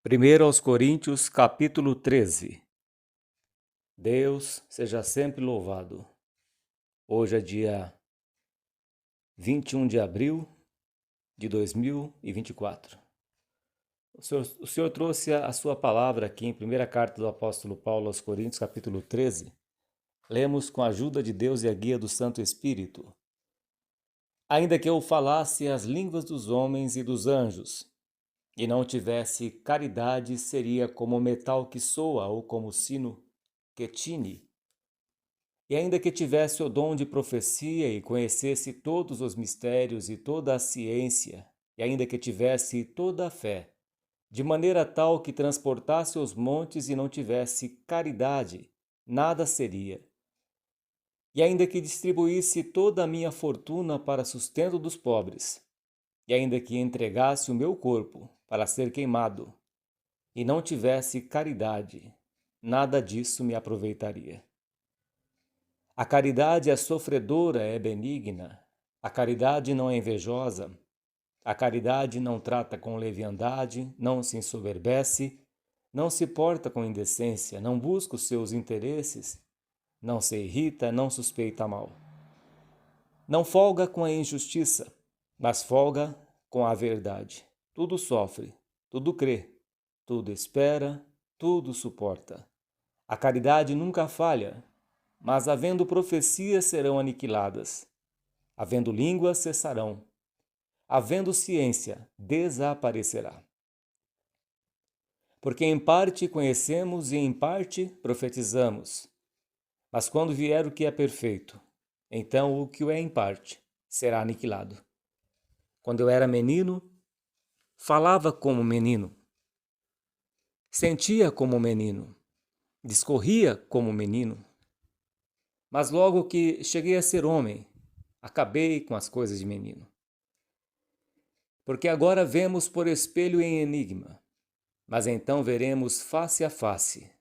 1 aos Coríntios, capítulo 13. Deus seja sempre louvado. Hoje é dia 21 de abril de 2024. O Senhor trouxe a sua palavra aqui em primeira carta do apóstolo Paulo aos Coríntios, capítulo 13. Lemos com a ajuda de Deus e a guia do Santo Espírito. Ainda que eu falasse as línguas dos homens e dos anjos, e não tivesse caridade, seria como metal que soa ou como sino que tine. E ainda que tivesse o dom de profecia e conhecesse todos os mistérios e toda a ciência, e ainda que tivesse toda a fé, de maneira tal que transportasse os montes e não tivesse caridade, nada seria. E ainda que distribuísse toda a minha fortuna para sustento dos pobres, e ainda que entregasse o meu corpo para ser queimado, e não tivesse caridade, nada disso me aproveitaria. A caridade é sofredora, é benigna. A caridade não é invejosa. A caridade não trata com leviandade, não se ensoberbece, não se porta com indecência, não busca os seus interesses, não se irrita, não suspeita mal. Não folga com a injustiça, mas folga com a verdade. Tudo sofre, tudo crê, tudo espera, tudo suporta. A caridade nunca falha, mas havendo profecias serão aniquiladas, havendo línguas cessarão, havendo ciência desaparecerá. Porque em parte conhecemos e em parte profetizamos. Mas quando vier o que é perfeito, então o que é em parte será aniquilado. Quando eu era menino, falava como menino, sentia como menino, discorria como menino. Mas logo que cheguei a ser homem, acabei com as coisas de menino. Porque agora vemos por espelho em enigma, mas então veremos face a face.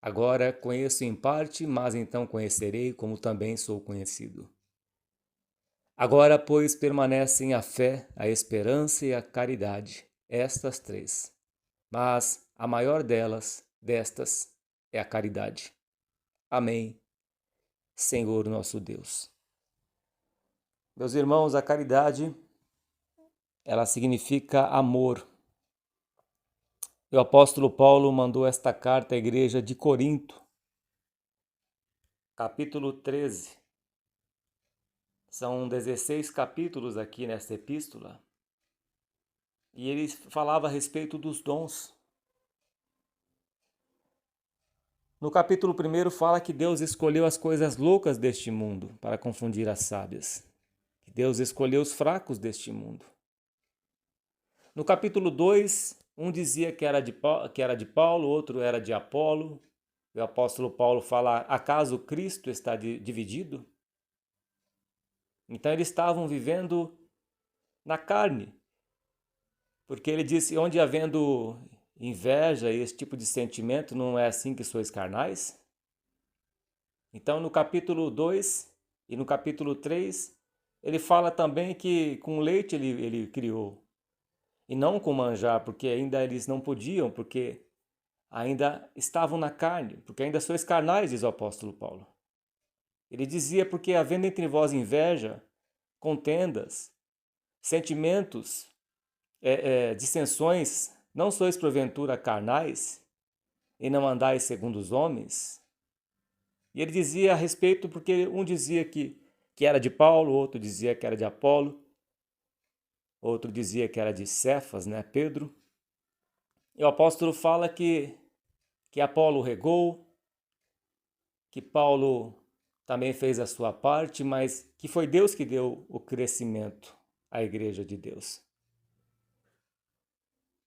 Agora conheço em parte, mas então conhecerei como também sou conhecido. Agora, pois, permanecem a fé, a esperança e a caridade, estas três. Mas a maior destas, é a caridade. Amém, Senhor nosso Deus. Meus irmãos, a caridade, ela significa amor. O apóstolo Paulo mandou esta carta à igreja de Corinto, capítulo 13. São 16 capítulos aqui nesta epístola. E ele falava a respeito dos dons. No capítulo 1 fala que Deus escolheu as coisas loucas deste mundo para confundir as sábias. Que Deus escolheu os fracos deste mundo. No capítulo 2, um dizia que era de Paulo, outro era de Apolo. O apóstolo Paulo fala, acaso Cristo está dividido? Então eles estavam vivendo na carne. Porque ele disse, onde havendo inveja e esse tipo de sentimento, não é assim que sois carnais? Então no capítulo 2 e no capítulo 3, ele fala também que com leite ele criou. E não com manjar, porque ainda eles não podiam, porque ainda estavam na carne, porque ainda sois carnais, diz o apóstolo Paulo. Ele dizia, porque havendo entre vós inveja, contendas, sentimentos, dissensões, não sois porventura carnais, e não andais segundo os homens? E ele dizia a respeito, porque um dizia que era de Paulo, outro dizia que era de Apolo, outro dizia que era de Cefas, né, Pedro. E o apóstolo fala que Apolo regou, que Paulo também fez a sua parte, mas que foi Deus que deu o crescimento à igreja de Deus.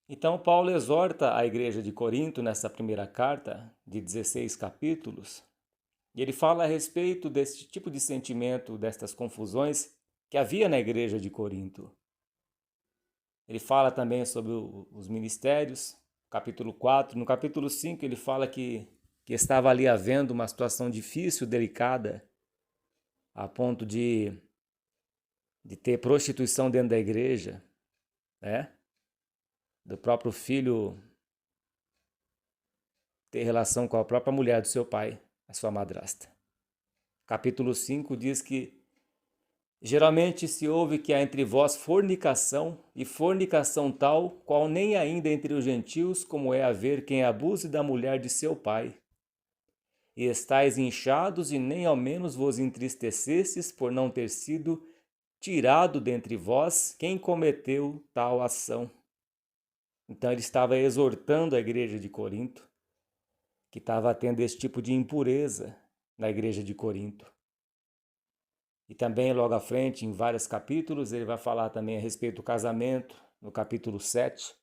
Então Paulo exorta a igreja de Corinto nessa primeira carta, de 16 capítulos, e ele fala a respeito desse tipo de sentimento, destas confusões que havia na igreja de Corinto. Ele fala também sobre os ministérios, capítulo 4. No capítulo 5 ele fala que estava ali havendo uma situação difícil, delicada, a ponto de ter prostituição dentro da igreja, né? Do próprio filho ter relação com a própria mulher do seu pai, a sua madrasta. Capítulo 5 diz que geralmente se ouve que há entre vós fornicação, e fornicação tal, qual nem ainda entre os gentios, como é haver quem abuse da mulher de seu pai. E estáis inchados, e nem ao menos vos entristecestes por não ter sido tirado dentre vós quem cometeu tal ação. Então ele estava exortando a igreja de Corinto, que estava tendo esse tipo de impureza na igreja de Corinto. E também logo à frente, em vários capítulos, ele vai falar também a respeito do casamento, no capítulo 7,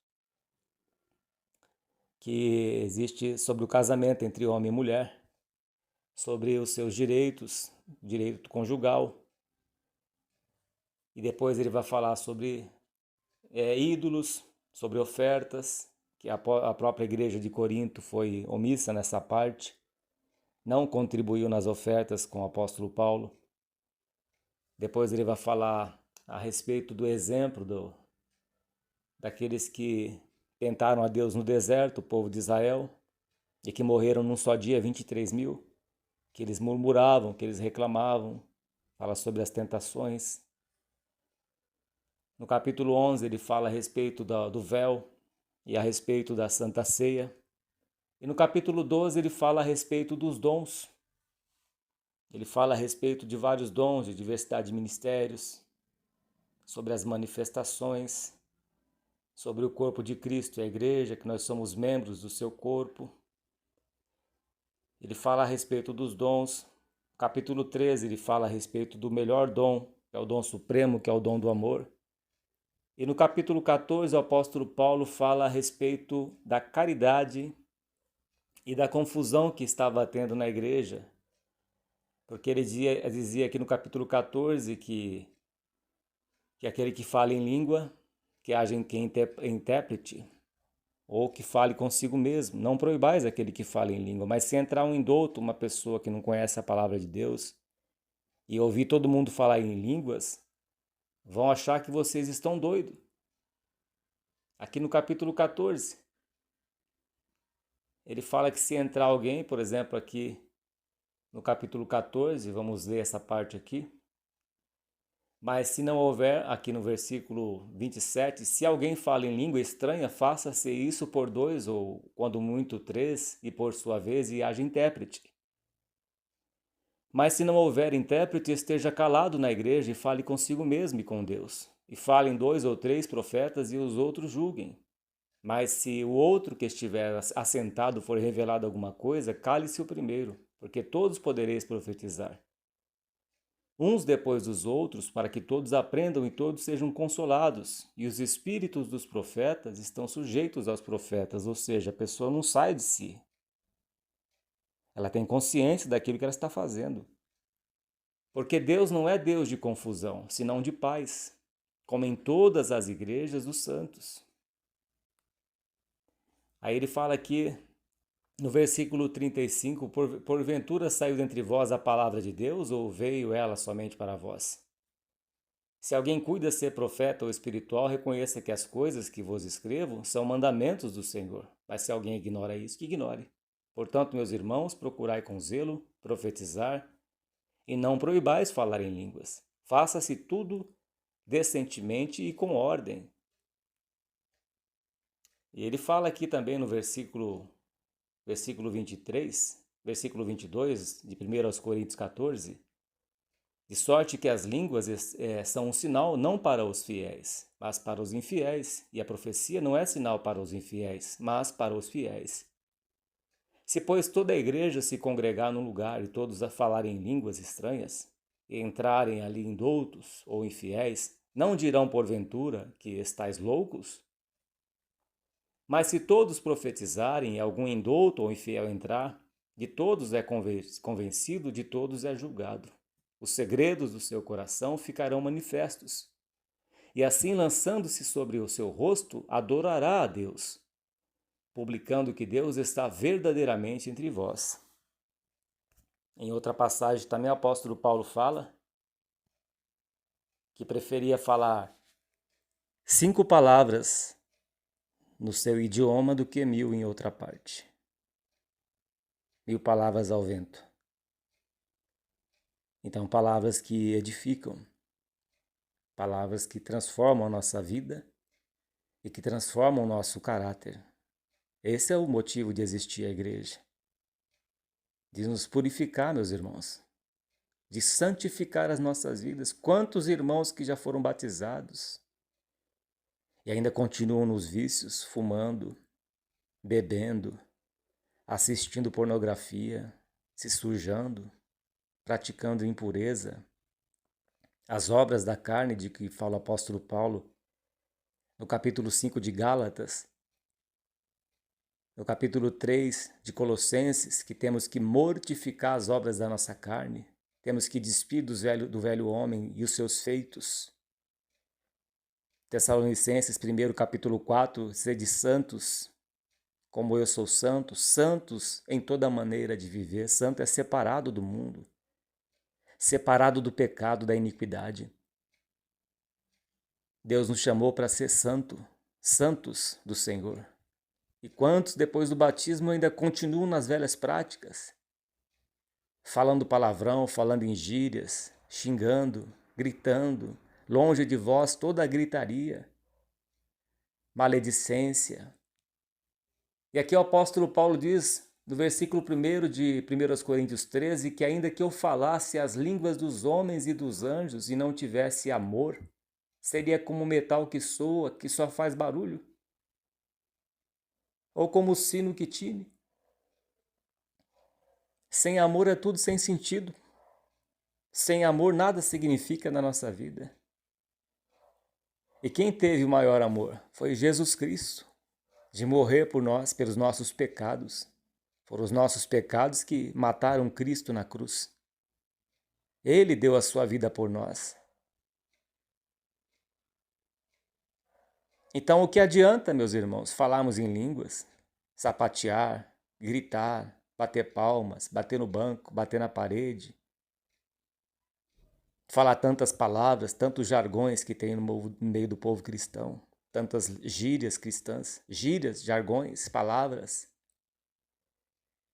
que existe sobre o casamento entre homem e mulher, sobre os seus direitos, direito conjugal. E depois ele vai falar sobre ídolos, sobre ofertas, que a própria igreja de Corinto foi omissa nessa parte, não contribuiu nas ofertas com o apóstolo Paulo. Depois ele vai falar a respeito do exemplo daqueles que tentaram a Deus no deserto, o povo de Israel, e que morreram num só dia 23.000, que eles murmuravam, que eles reclamavam. Fala sobre as tentações. No capítulo 11 ele fala a respeito do véu e a respeito da Santa Ceia. E no capítulo 12 ele fala a respeito dos dons. Ele fala a respeito de vários dons, de diversidade de ministérios, sobre as manifestações, sobre o corpo de Cristo e a igreja, que nós somos membros do seu corpo. Ele fala a respeito dos dons. No capítulo 13 ele fala a respeito do melhor dom, que é o dom supremo, que é o dom do amor. E no capítulo 14 o apóstolo Paulo fala a respeito da caridade e da confusão que estava tendo na igreja, porque ele dizia aqui no capítulo 14 que aquele que fala em língua, que haja em quem intérprete, ou que fale consigo mesmo. Não proibais aquele que fala em língua, mas se entrar um indouto, uma pessoa que não conhece a palavra de Deus, e ouvir todo mundo falar em línguas, vão achar que vocês estão doidos. Aqui no capítulo 14, ele fala que se entrar alguém, por exemplo, aqui no capítulo 14, vamos ler essa parte aqui. Mas se não houver, aqui no versículo 27, se alguém fala em língua estranha, faça-se isso por 2 ou, quando muito, 3, e por sua vez, e haja intérprete. Mas se não houver intérprete, esteja calado na igreja e fale consigo mesmo e com Deus. E falem 2 ou 3 profetas e os outros julguem. Mas se o outro que estiver assentado for revelado alguma coisa, cale-se o primeiro, porque todos podereis profetizar. Uns depois dos outros, para que todos aprendam e todos sejam consolados. E os espíritos dos profetas estão sujeitos aos profetas, ou seja, a pessoa não sai de si. Ela tem consciência daquilo que ela está fazendo. Porque Deus não é Deus de confusão, senão de paz, como em todas as igrejas dos santos. Aí ele fala aqui no versículo 35, porventura saiu dentre vós a palavra de Deus, ou veio ela somente para vós? Se alguém cuida ser profeta ou espiritual, reconheça que as coisas que vos escrevo são mandamentos do Senhor. Mas se alguém ignora isso, que ignore. Portanto, meus irmãos, procurai com zelo profetizar, e não proibais falar em línguas. Faça-se tudo decentemente e com ordem. E ele fala aqui também no versículo 23, versículo 22 de 1 Coríntios 14, de sorte que as línguas são um sinal não para os fiéis, mas para os infiéis, e a profecia não é sinal para os infiéis, mas para os fiéis. Se, pois, toda a igreja se congregar num lugar e todos a falarem línguas estranhas, e entrarem ali indoutos ou infiéis, não dirão porventura que estáis loucos? Mas se todos profetizarem e algum indouto ou infiel entrar, de todos é convencido, de todos é julgado. Os segredos do seu coração ficarão manifestos. E assim, lançando-se sobre o seu rosto, adorará a Deus, publicando que Deus está verdadeiramente entre vós. Em outra passagem também o apóstolo Paulo fala que preferia falar 5 palavras no seu idioma do que 1000 em outra parte. mil palavras ao vento. Então, palavras que edificam, palavras que transformam a nossa vida e que transformam o nosso caráter. Esse é o motivo de existir a igreja. De nos purificar, meus irmãos. De santificar as nossas vidas. Quantos irmãos que já foram batizados e ainda continuam nos vícios, fumando, bebendo, assistindo pornografia, se sujando, praticando impureza, as obras da carne de que fala o apóstolo Paulo no capítulo 5 de Gálatas, no capítulo 3 de Colossenses, que temos que mortificar as obras da nossa carne, temos que despir do velho homem e os seus feitos. Tessalonicenses 1, capítulo 4, sede santos, como eu sou santo, santos em toda maneira de viver. Santo é separado do mundo, separado do pecado, da iniquidade. Deus nos chamou para ser santos do Senhor. E quantos depois do batismo ainda continuam nas velhas práticas? Falando palavrão, falando em gírias, xingando, gritando, longe de vós toda a gritaria, maledicência. E aqui o apóstolo Paulo diz, no versículo 1 de 1 Coríntios 13, que ainda que eu falasse as línguas dos homens e dos anjos e não tivesse amor, seria como metal que soa, que só faz barulho. Ou como o sino que tine. Sem amor é tudo sem sentido. Sem amor nada significa na nossa vida. E quem teve o maior amor? Foi Jesus Cristo, de morrer por nós, pelos nossos pecados. Foram os nossos pecados que mataram Cristo na cruz. Ele deu a sua vida por nós. Então, o que adianta, meus irmãos, falarmos em línguas, sapatear, gritar, bater palmas, bater no banco, bater na parede, falar tantas palavras, tantos jargões que tem no meio do povo cristão, tantas gírias cristãs, gírias, jargões, palavras,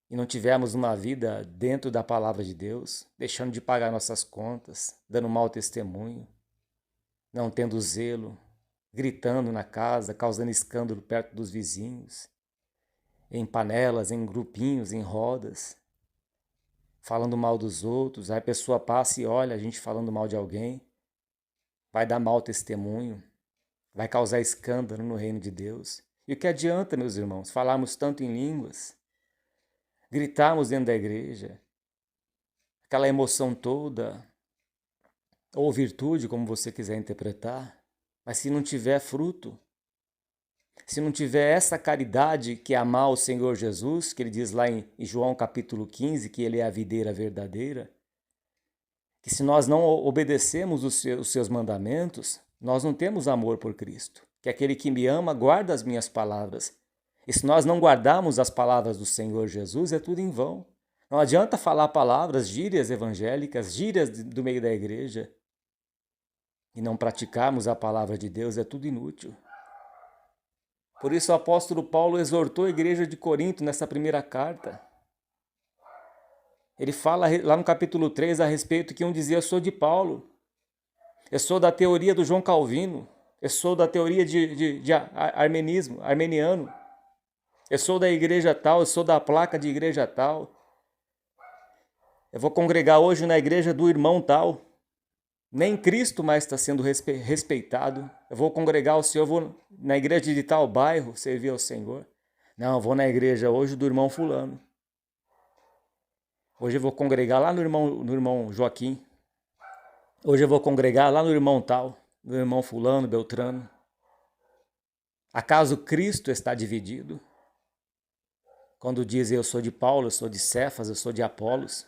e não tivermos uma vida dentro da palavra de Deus, deixando de pagar nossas contas, dando mau testemunho, não tendo zelo, gritando na casa, causando escândalo perto dos vizinhos, em panelas, em grupinhos, em rodas, falando mal dos outros. Aí a pessoa passa e olha a gente falando mal de alguém, vai dar mau testemunho, vai causar escândalo no reino de Deus. E o que adianta, meus irmãos, falarmos tanto em línguas, gritarmos dentro da igreja, aquela emoção toda, ou virtude, como você quiser interpretar, mas se não tiver fruto, se não tiver essa caridade que é amar o Senhor Jesus, que ele diz lá em João capítulo 15, que ele é a videira verdadeira, que se nós não obedecemos os seus mandamentos, nós não temos amor por Cristo. Que aquele que me ama guarda as minhas palavras. E se nós não guardarmos as palavras do Senhor Jesus, é tudo em vão. Não adianta falar palavras, gírias evangélicas, gírias do meio da igreja, e não praticarmos a palavra de Deus, é tudo inútil. Por isso o apóstolo Paulo exortou a igreja de Corinto nessa primeira carta. Ele fala lá no capítulo 3 a respeito que um dizia: eu sou de Paulo, eu sou da teoria do João Calvino, eu sou da teoria de armeniano, eu sou da igreja tal, eu sou da placa de igreja tal, eu vou congregar hoje na igreja do irmão tal. Nem Cristo mais está sendo respeitado. Eu vou congregar o Senhor, eu vou na igreja de tal bairro servir ao Senhor. Não, eu vou na igreja hoje do irmão fulano. Hoje eu vou congregar lá no irmão Joaquim. Hoje eu vou congregar lá no irmão tal, no irmão fulano, Beltrano. Acaso Cristo está dividido? Quando diz eu sou de Paulo, eu sou de Cefas, eu sou de Apolos.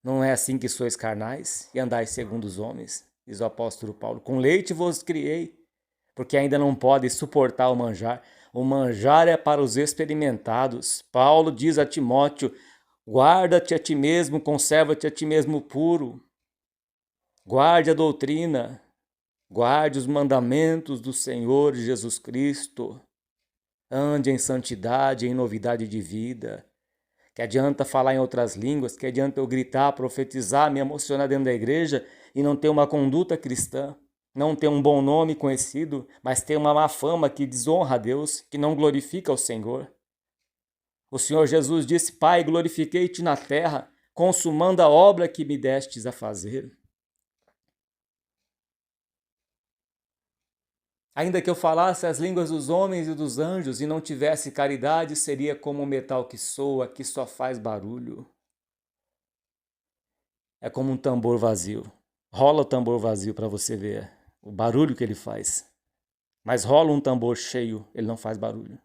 Não é assim que sois carnais e andais segundo os homens, diz o apóstolo Paulo. Com leite vos criei, porque ainda não podem suportar o manjar. O manjar é para os experimentados. Paulo diz a Timóteo: guarda-te a ti mesmo, conserva-te a ti mesmo puro. Guarde a doutrina, guarde os mandamentos do Senhor Jesus Cristo. Ande em santidade, em novidade de vida. Que adianta falar em outras línguas, que adianta eu gritar, profetizar, me emocionar dentro da igreja e não ter uma conduta cristã, não ter um bom nome conhecido, mas ter uma má fama que desonra a Deus, que não glorifica o Senhor. O Senhor Jesus disse: Pai, glorifiquei-te na terra, consumando a obra que me destes a fazer. Ainda que eu falasse as línguas dos homens e dos anjos e não tivesse caridade, seria como um metal que soa, que só faz barulho. É como um tambor vazio. Rola o tambor vazio para você ver o barulho que ele faz. Mas rola um tambor cheio, ele não faz barulho,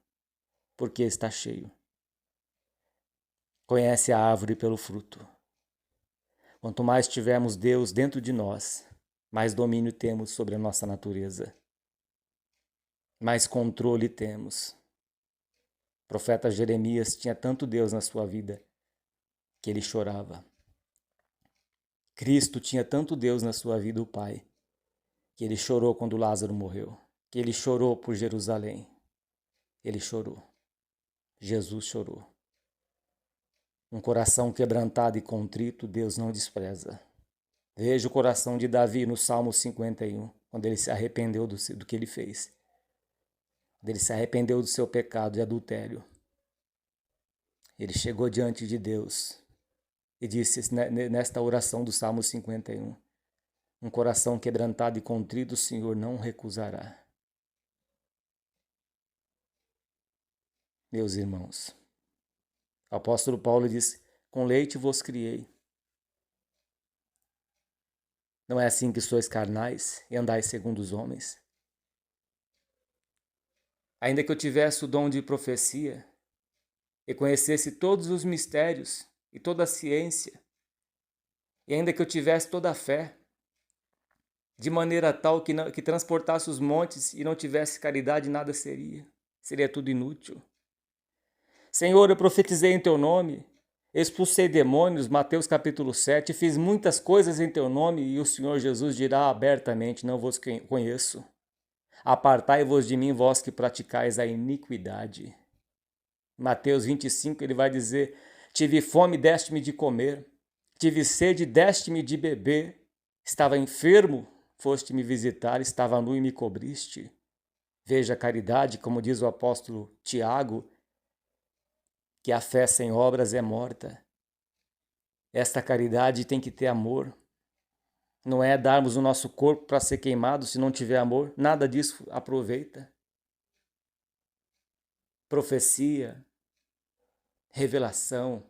porque está cheio. Conhece a árvore pelo fruto. Quanto mais tivermos Deus dentro de nós, mais domínio temos sobre a nossa natureza. Mais controle temos. O profeta Jeremias tinha tanto Deus na sua vida que ele chorava. Cristo tinha tanto Deus na sua vida, o Pai, que ele chorou quando Lázaro morreu, que ele chorou por Jerusalém. Ele chorou. Jesus chorou. Um coração quebrantado e contrito, Deus não despreza. Veja o coração de Davi no Salmo 51, quando ele se arrependeu do que ele fez. Quando ele se arrependeu do seu pecado de adultério. Ele chegou diante de Deus e disse nesta oração do Salmo 51, um coração quebrantado e contrito o Senhor não recusará. Meus irmãos, o apóstolo Paulo diz: com leite vos criei. Não é assim que sois carnais e andais segundo os homens? Ainda que eu tivesse o dom de profecia e conhecesse todos os mistérios e toda a ciência, e ainda que eu tivesse toda a fé, de maneira tal que transportasse os montes e não tivesse caridade, nada seria tudo inútil. Senhor, eu profetizei em teu nome, expulsei demônios, Mateus capítulo 7, fiz muitas coisas em teu nome, e o Senhor Jesus dirá abertamente: não vos conheço. Apartai-vos de mim, vós que praticais a iniquidade. Mateus 25, ele vai dizer: tive fome, deste-me de comer, tive sede, deste-me de beber, estava enfermo, foste me visitar, estava nu e me cobriste. Veja a caridade, como diz o apóstolo Tiago, que a fé sem obras é morta. Esta caridade tem que ter amor. Não é darmos o nosso corpo para ser queimado se não tiver amor. Nada disso aproveita. Profecia, revelação,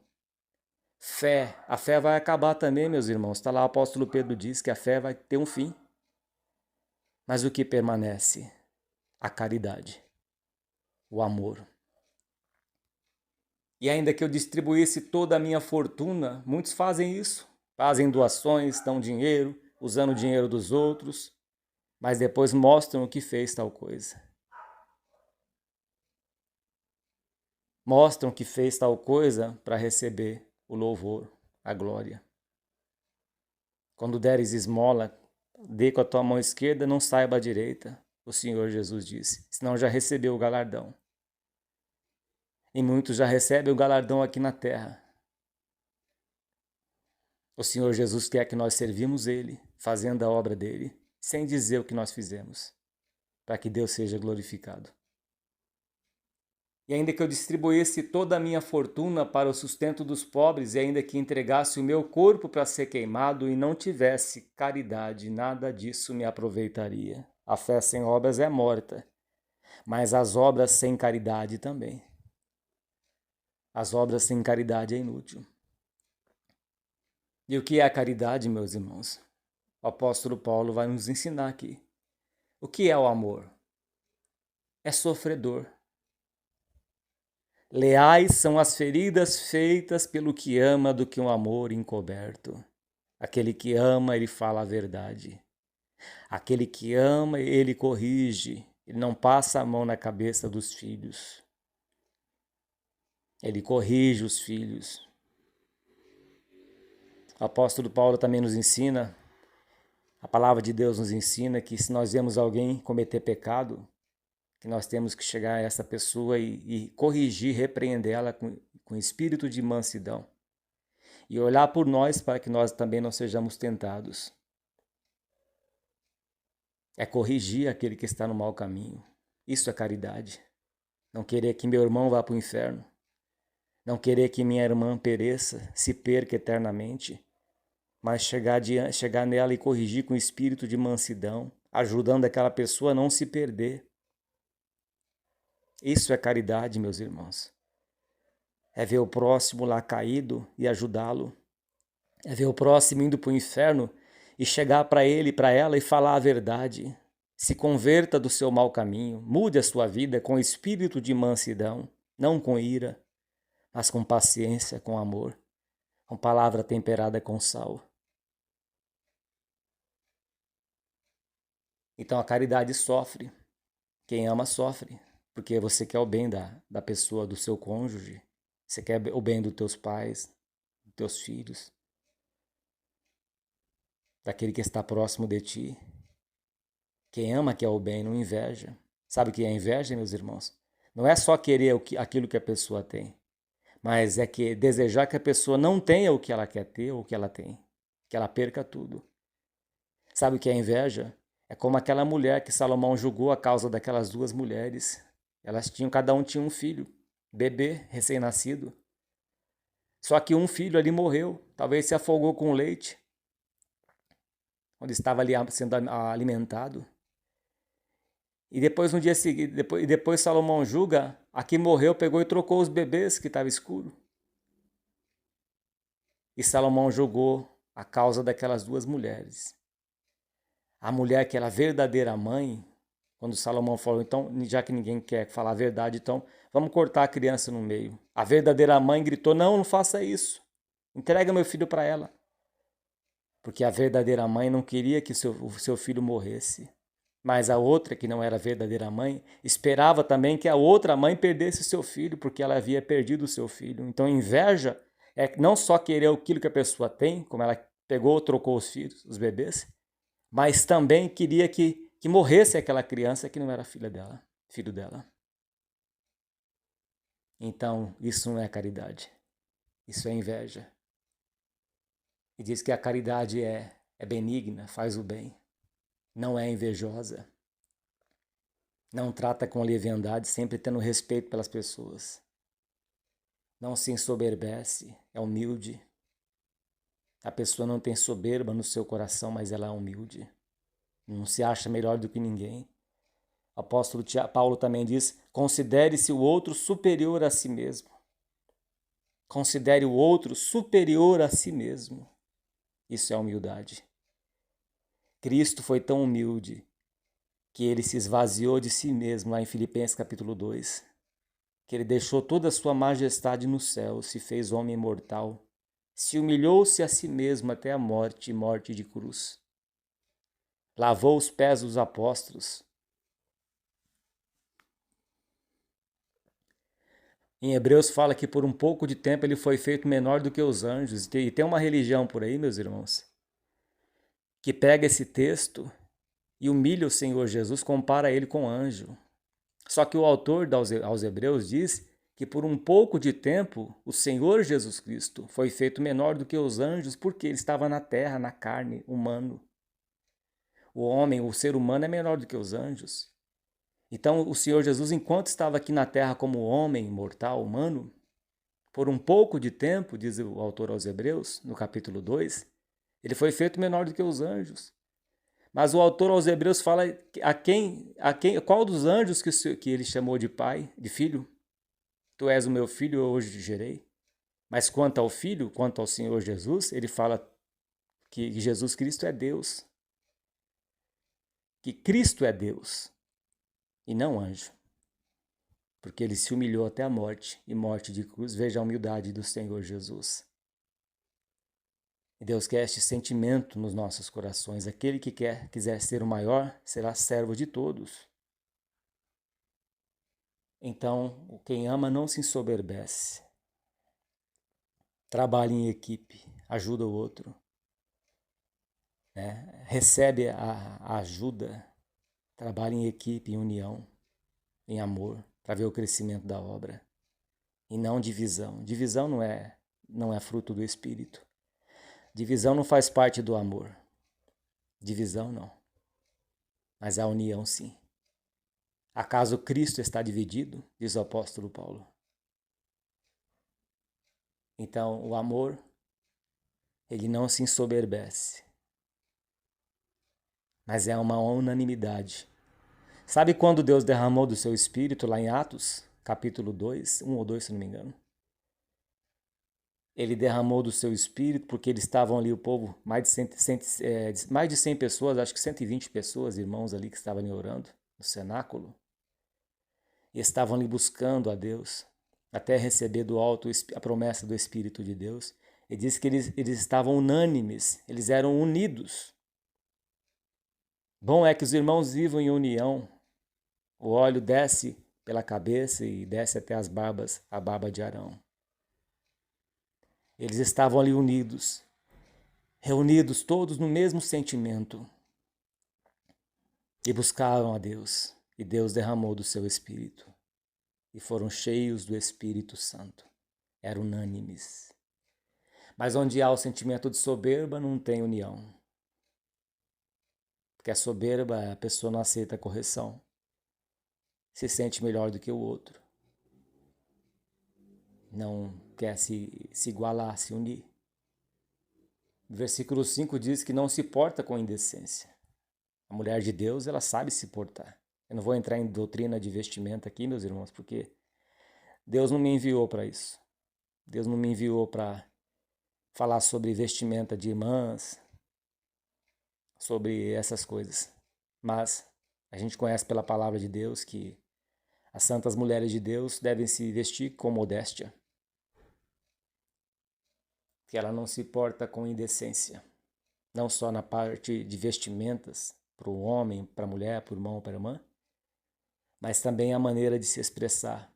fé. A fé vai acabar também, meus irmãos. Está lá o apóstolo Pedro diz que a fé vai ter um fim. Mas o que permanece? A caridade, o amor. E ainda que eu distribuísse toda a minha fortuna, muitos fazem isso. Fazem doações, dão dinheiro, usando o dinheiro dos outros, mas depois mostram o que fez tal coisa. Mostram que fez tal coisa para receber o louvor, a glória. Quando deres esmola, dê com a tua mão esquerda, não saiba a direita, o Senhor Jesus disse, senão já recebeu o galardão. E muitos já recebem o galardão aqui na terra. O Senhor Jesus quer que nós servimos Ele, fazendo a obra dEle, sem dizer o que nós fizemos, para que Deus seja glorificado. E ainda que eu distribuísse toda a minha fortuna para o sustento dos pobres, e ainda que entregasse o meu corpo para ser queimado e não tivesse caridade, nada disso me aproveitaria. A fé sem obras é morta, mas as obras sem caridade também. As obras sem caridade é inútil. E o que é a caridade, meus irmãos? O apóstolo Paulo vai nos ensinar aqui. O que é o amor? É sofredor. Leais são as feridas feitas pelo que ama do que um amor encoberto. Aquele que ama, ele fala a verdade. Aquele que ama, ele corrige. Ele não passa a mão na cabeça dos filhos. Ele corrige os filhos. O apóstolo Paulo também nos ensina, a palavra de Deus nos ensina que se nós vemos alguém cometer pecado, que nós temos que chegar a essa pessoa e corrigir, repreender ela com espírito de mansidão, e olhar por nós para que nós também não sejamos tentados. É corrigir aquele que está no mau caminho. Isso é caridade. Não querer que meu irmão vá para o inferno. Não querer que minha irmã pereça, se perca eternamente, mas chegar nela e corrigir com espírito de mansidão, ajudando aquela pessoa a não se perder. Isso é caridade, meus irmãos. É ver o próximo lá caído e ajudá-lo. É ver o próximo indo para o inferno e chegar para ele e para ela e falar a verdade. Se converta do seu mau caminho, mude a sua vida com espírito de mansidão, não com ira, mas com paciência, com amor, com palavra temperada com sal. Então a caridade sofre. Quem ama sofre, porque você quer o bem da pessoa, do seu cônjuge, você quer o bem dos teus pais, dos teus filhos, daquele que está próximo de ti. Quem ama quer o bem, não inveja. Sabe o que é inveja, meus irmãos? Não é só querer aquilo que a pessoa tem, mas é que desejar que a pessoa não tenha o que ela quer ter ou o que ela tem, que ela perca tudo. Sabe o que é inveja? É como aquela mulher que Salomão julgou a causa daquelas duas mulheres. Cada um tinha um filho, bebê, recém-nascido. Só que um filho ali morreu, talvez se afogou com leite, onde estava ali sendo alimentado. E depois, no dia seguinte, depois Salomão julga, a que morreu pegou e trocou os bebês que estava escuro. E Salomão julgou a causa daquelas duas mulheres. A mulher que era a verdadeira mãe, quando Salomão falou, então, já que ninguém quer falar a verdade, então vamos cortar a criança no meio. A verdadeira mãe gritou, não faça isso. Entrega meu filho para ela. Porque a verdadeira mãe não queria que o seu filho morresse. Mas a outra, que não era a verdadeira mãe, esperava também que a outra mãe perdesse o seu filho, porque ela havia perdido o seu filho. Então inveja é não só querer aquilo que a pessoa tem, como ela pegou, trocou os filhos, os bebês, mas também queria que morresse aquela criança que não era filho dela. Então, isso não é caridade. Isso é inveja. E diz que a caridade é benigna, faz o bem. Não é invejosa. Não trata com leviandade, sempre tendo respeito pelas pessoas. Não se ensoberbece, é humilde. A pessoa não tem soberba no seu coração, mas ela é humilde. Não se acha melhor do que ninguém. O apóstolo Paulo também diz, considere-se o outro superior a si mesmo. Considere o outro superior a si mesmo. Isso é humildade. Cristo foi tão humilde que ele se esvaziou de si mesmo, lá em Filipenses capítulo 2, que ele deixou toda a sua majestade no céu, se fez homem mortal, se humilhou-se a si mesmo até a morte e morte de cruz. Lavou os pés dos apóstolos. Em Hebreus fala que por um pouco de tempo ele foi feito menor do que os anjos. E tem uma religião por aí, meus irmãos, que pega esse texto e humilha o Senhor Jesus, compara ele com anjo. Só que o autor aos Hebreus diz que por um pouco de tempo o Senhor Jesus Cristo foi feito menor do que os anjos porque ele estava na terra, na carne, humano. O homem, o ser humano é menor do que os anjos. Então o Senhor Jesus, enquanto estava aqui na terra como homem mortal, humano, por um pouco de tempo, diz o autor aos Hebreus, no capítulo 2, ele foi feito menor do que os anjos. Mas o autor aos Hebreus fala qual dos anjos que ele chamou de pai, de filho? Tu és o meu filho, eu hoje te gerei. Mas quanto ao filho, quanto ao Senhor Jesus, ele fala que Jesus Cristo é Deus. Que Cristo é Deus e não anjo. Porque ele se humilhou até a morte e morte de cruz. Veja a humildade do Senhor Jesus. E Deus quer este sentimento nos nossos corações. Aquele que quiser ser o maior será servo de todos. Então, quem ama não se ensoberbece. Trabalha em equipe, ajuda o outro. Recebe a ajuda, trabalha em equipe, em união, em amor, para ver o crescimento da obra. e não divisão. Divisão não é fruto do Espírito. Divisão não faz parte do amor. Divisão não. Mas a união sim. Acaso Cristo está dividido? Diz o apóstolo Paulo. Então, o amor, ele não se ensoberbece, mas é uma unanimidade. Sabe quando Deus derramou do seu Espírito lá em Atos, capítulo 2, 1 ou 2, se não me engano? Ele derramou do seu Espírito porque eles estavam ali, o povo, mais de 100 pessoas, acho que 120 pessoas, irmãos ali que estavam ali orando no cenáculo. E estavam ali buscando a Deus, até receber do alto a promessa do Espírito de Deus. Ele diz que eles estavam unânimes, eles eram unidos. Bom é que os irmãos vivam em união. O óleo desce pela cabeça e desce até as barbas, a barba de Arão. Eles estavam ali unidos, reunidos todos no mesmo sentimento. E buscavam a Deus, e Deus derramou do seu Espírito. E foram cheios do Espírito Santo. Eram unânimes. Mas onde há o sentimento de soberba, não tem união. Porque a soberba, a pessoa não aceita a correção. Se sente melhor do que o outro. Não quer se igualar, se unir. O versículo 5 diz que não se porta com indecência. A mulher de Deus, ela sabe se portar. Eu não vou entrar em doutrina de vestimenta aqui, meus irmãos, porque Deus não me enviou para isso. Deus não me enviou para falar sobre vestimenta de irmãs, sobre essas coisas. Mas a gente conhece pela palavra de Deus que as santas mulheres de Deus devem se vestir com modéstia. Que ela não se porta com indecência. Não só na parte de vestimentas, para o homem, para a mulher, para o irmão, para a irmã, mas também a maneira de se expressar.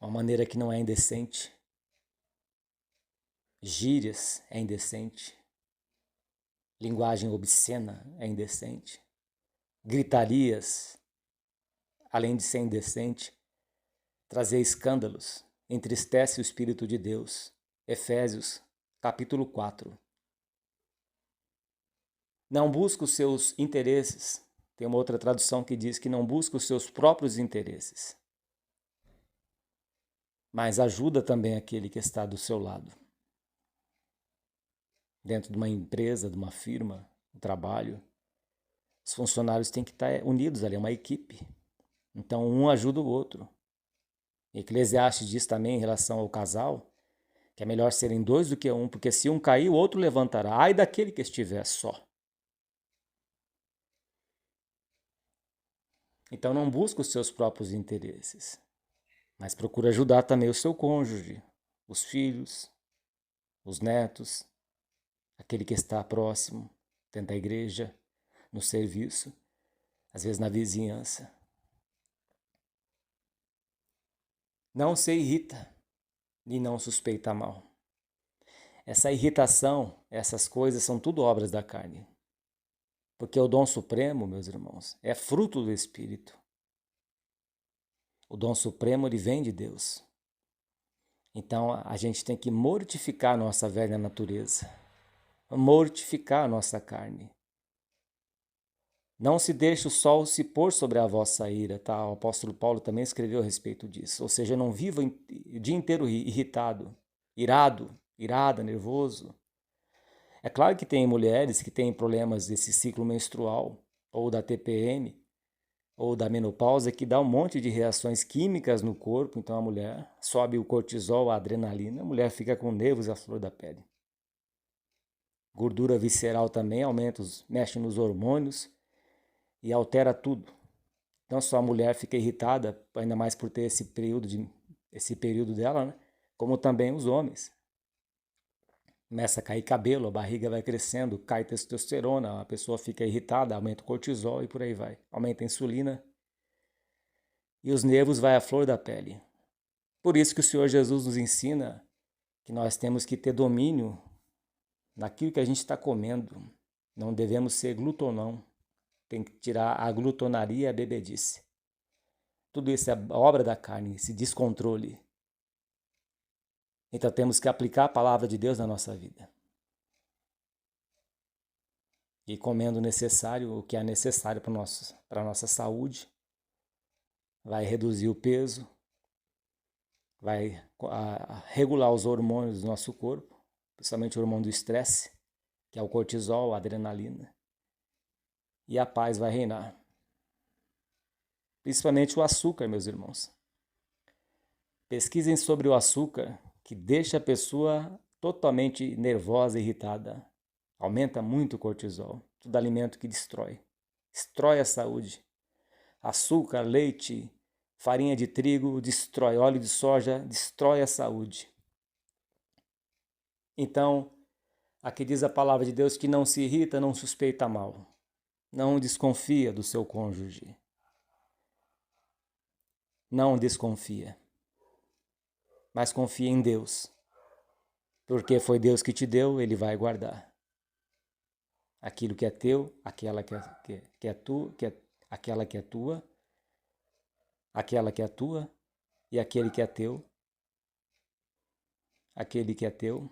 Uma maneira que não é indecente. Gírias é indecente. Linguagem obscena é indecente. Gritarias, além de ser indecente, trazer escândalos, entristece o Espírito de Deus. Efésios, capítulo 4. Não busca os seus interesses. Tem uma outra tradução que diz que não busca os seus próprios interesses, mas ajuda também aquele que está do seu lado. Dentro de uma empresa, de uma firma, um trabalho, os funcionários têm que estar unidos ali, é uma equipe. Então um ajuda o outro. Eclesiastes diz também em relação ao casal, que é melhor serem dois do que um, porque se um cair, o outro levantará. Ai daquele que estiver só. Então não busca os seus próprios interesses, mas procura ajudar também o seu cônjuge, os filhos, os netos, aquele que está próximo, dentro da igreja, no serviço, às vezes na vizinhança. Não se irrita e não suspeita mal. Essa irritação, essas coisas são tudo obras da carne. Porque o dom supremo, meus irmãos, é fruto do Espírito. O dom supremo, ele vem de Deus. Então, a gente tem que mortificar a nossa velha natureza. Mortificar a nossa carne. Não se deixe o sol se pôr sobre a vossa ira, tá? O apóstolo Paulo também escreveu a respeito disso. Ou seja, não viva o dia inteiro irritado, irado, irada, nervoso. É claro que tem mulheres que têm problemas desse ciclo menstrual, ou da TPM, ou da menopausa, que dá um monte de reações químicas no corpo. Então a mulher sobe o cortisol, a adrenalina, a mulher fica com nervos à flor da pele. Gordura visceral também aumenta, mexe nos hormônios e altera tudo. Não só a mulher fica irritada, ainda mais por ter esse período dela, né? Como também os homens. Começa a cair cabelo, a barriga vai crescendo, cai testosterona, a pessoa fica irritada, aumenta o cortisol e por aí vai. Aumenta a insulina e os nervos vai à flor da pele. Por isso que o Senhor Jesus nos ensina que nós temos que ter domínio naquilo que a gente está comendo. Não devemos ser glutonão. Tem que tirar a glutonaria e a bebedice. Tudo isso é obra da carne, esse descontrole. Então temos que aplicar a palavra de Deus na nossa vida. E comendo o que é necessário para a nossa saúde, vai reduzir o peso, vai regular os hormônios do nosso corpo, principalmente o hormônio do estresse, que é o cortisol, a adrenalina, e a paz vai reinar. Principalmente o açúcar, meus irmãos. Pesquisem sobre o açúcar, que deixa a pessoa totalmente nervosa e irritada. Aumenta muito o cortisol. Tudo alimento que destrói a saúde. Açúcar, leite, farinha de trigo destrói, óleo de soja destrói a saúde. Então, aqui diz a palavra de Deus que não se irrita, não suspeita mal. Não desconfia do seu cônjuge. Não desconfia. Mas confia em Deus. Porque foi Deus que te deu, Ele vai guardar. Aquilo que é teu, aquela que é tua, aquela que é tua, aquela que é tua e aquele que é teu. Aquele que é teu,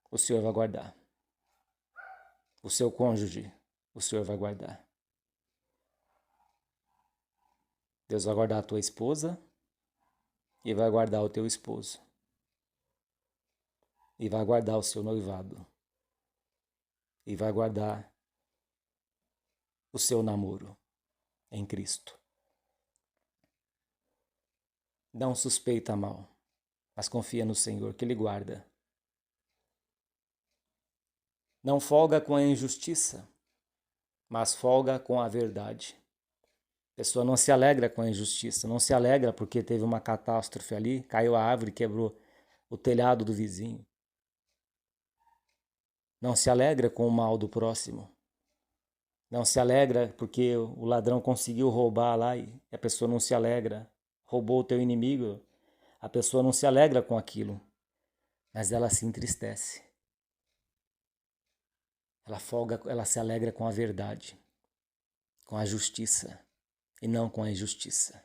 o Senhor vai guardar. O seu cônjuge, o Senhor vai guardar. Deus vai guardar a tua esposa e vai guardar o teu esposo. E vai guardar o seu noivado. E vai guardar o seu namoro em Cristo. Não suspeita mal, mas confia no Senhor que Ele guarda. Não folga com a injustiça, mas folga com a verdade. A pessoa não se alegra com a injustiça, não se alegra porque teve uma catástrofe ali, caiu a árvore, quebrou o telhado do vizinho. Não se alegra com o mal do próximo. Não se alegra porque o ladrão conseguiu roubar lá e a pessoa não se alegra. Roubou o teu inimigo, a pessoa não se alegra com aquilo, mas ela se entristece. Ela folga, ela se alegra com a verdade, com a justiça e não com a injustiça.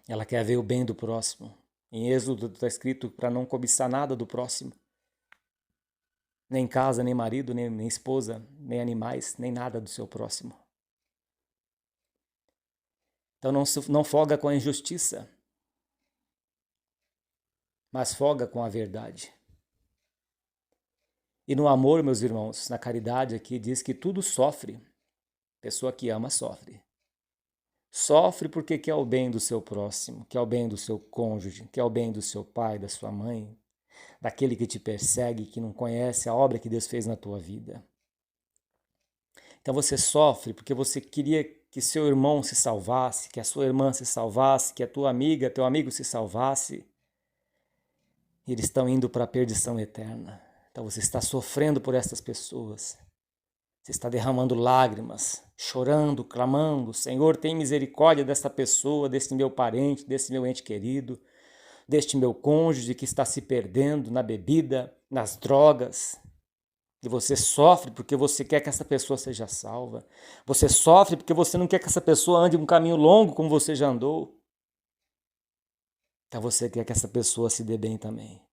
Ela quer ver o bem do próximo. Em Êxodo está escrito para não cobiçar nada do próximo. Nem casa, nem marido, nem esposa, nem animais, nem nada do seu próximo. Então não folga com a injustiça, mas folga com a verdade. E no amor, meus irmãos, na caridade aqui diz que tudo sofre. Pessoa que ama sofre. Sofre porque quer o bem do seu próximo, quer o bem do seu cônjuge, quer o bem do seu pai, da sua mãe, daquele que te persegue, que não conhece a obra que Deus fez na tua vida. Então você sofre porque você queria que seu irmão se salvasse, que a sua irmã se salvasse, que a tua amiga, teu amigo se salvasse. E eles estão indo para a perdição eterna. Então você está sofrendo por essas pessoas. Você está derramando lágrimas, chorando, clamando: Senhor, tem misericórdia dessa pessoa, desse meu parente, desse meu ente querido, deste meu cônjuge que está se perdendo na bebida, nas drogas. E você sofre porque você quer que essa pessoa seja salva. Você sofre porque você não quer que essa pessoa ande um caminho longo como você já andou. Então você quer que essa pessoa se dê bem também.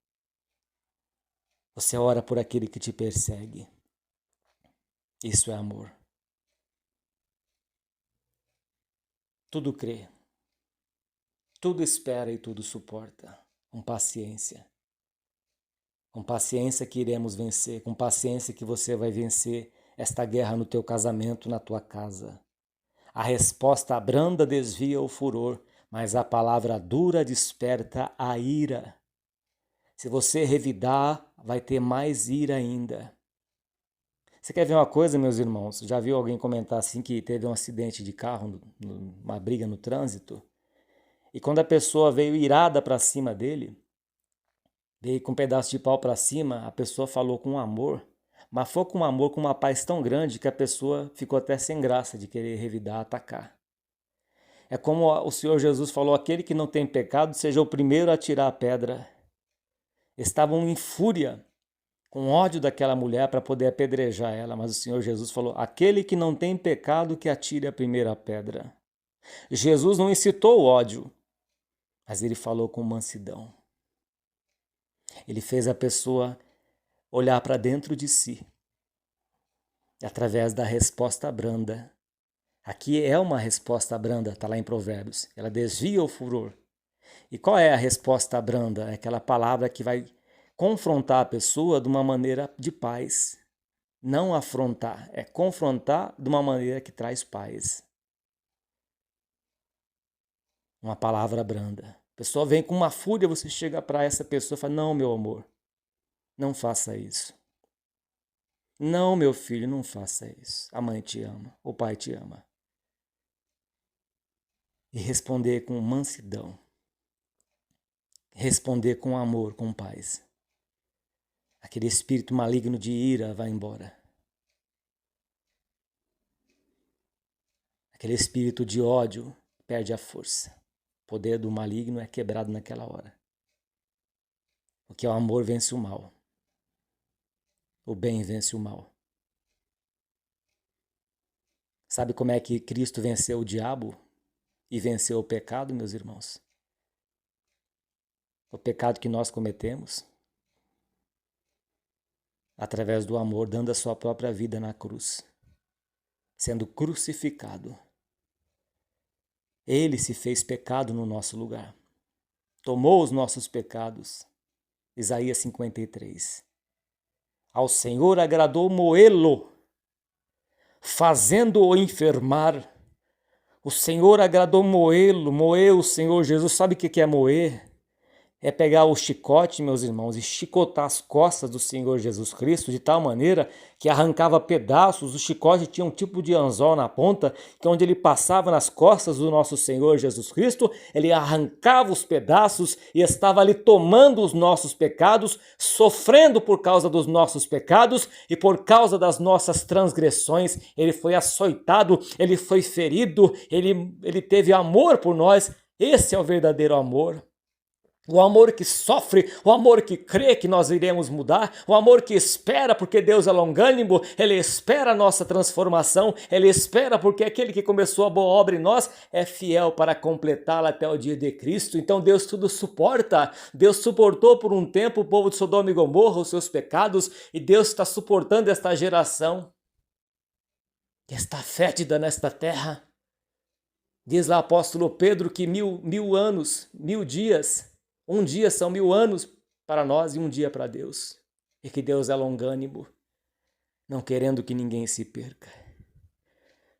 Você ora por aquele que te persegue. Isso é amor. Tudo crê, tudo espera e tudo suporta, com paciência. Com paciência que iremos vencer, com paciência que você vai vencer esta guerra no teu casamento, na tua casa. A resposta branda desvia o furor, mas a palavra dura desperta a ira. Se você revidar, vai ter mais ira ainda. Você quer ver uma coisa, meus irmãos? Já viu alguém comentar assim que teve um acidente de carro, uma briga no trânsito? E quando a pessoa veio irada para cima dele, veio com um pedaço de pau para cima, a pessoa falou com amor, mas foi com amor, com uma paz tão grande que a pessoa ficou até sem graça de querer revidar, atacar. É como o Senhor Jesus falou: aquele que não tem pecado seja o primeiro a tirar a pedra. Estavam em fúria com ódio daquela mulher para poder apedrejar ela, mas o Senhor Jesus falou: aquele que não tem pecado que atire a primeira pedra. Jesus não incitou o ódio, mas ele falou com mansidão. Ele fez a pessoa olhar para dentro de si, através da resposta branda. Aqui é uma resposta branda, está lá em Provérbios. Ela desvia o furor. E qual é a resposta branda? É aquela palavra que vai confrontar a pessoa de uma maneira de paz. Não afrontar, é confrontar de uma maneira que traz paz. Uma palavra branda. A pessoa vem com uma fúria, você chega para essa pessoa e fala: não, meu amor, não faça isso. Não, meu filho, não faça isso. A mãe te ama, o pai te ama. E responder com mansidão. Responder com amor, com paz. Aquele espírito maligno de ira vai embora. Aquele espírito de ódio perde a força. O poder do maligno é quebrado naquela hora. Porque o amor vence o mal. O bem vence o mal. Sabe como é que Cristo venceu o diabo e venceu o pecado, meus irmãos? O pecado que nós cometemos, através do amor, dando a sua própria vida na cruz, sendo crucificado. Ele se fez pecado no nosso lugar. Tomou os nossos pecados. Isaías 53. Ao Senhor agradou moê-lo, fazendo-o enfermar. O Senhor agradou moê-lo, moeu o Senhor Jesus. Sabe o que é moer? É pegar o chicote, meus irmãos, e chicotar as costas do Senhor Jesus Cristo de tal maneira que arrancava pedaços. O chicote tinha um tipo de anzol na ponta, que onde ele passava nas costas do nosso Senhor Jesus Cristo, ele arrancava os pedaços e estava ali tomando os nossos pecados, sofrendo por causa dos nossos pecados e por causa das nossas transgressões. Ele foi açoitado, ele foi ferido, ele teve amor por nós. Esse é o verdadeiro amor. O amor que sofre, o amor que crê que nós iremos mudar, o amor que espera porque Deus é longânimo, Ele espera a nossa transformação, Ele espera porque aquele que começou a boa obra em nós é fiel para completá-la até o dia de Cristo. Então Deus tudo suporta. Deus suportou por um tempo o povo de Sodoma e Gomorra, os seus pecados, e Deus está suportando esta geração que está fétida nesta terra. Diz lá o apóstolo Pedro que mil anos, 1000 dias, um dia são 1000 anos para nós e um dia para Deus. E que Deus é longânimo, não querendo que ninguém se perca.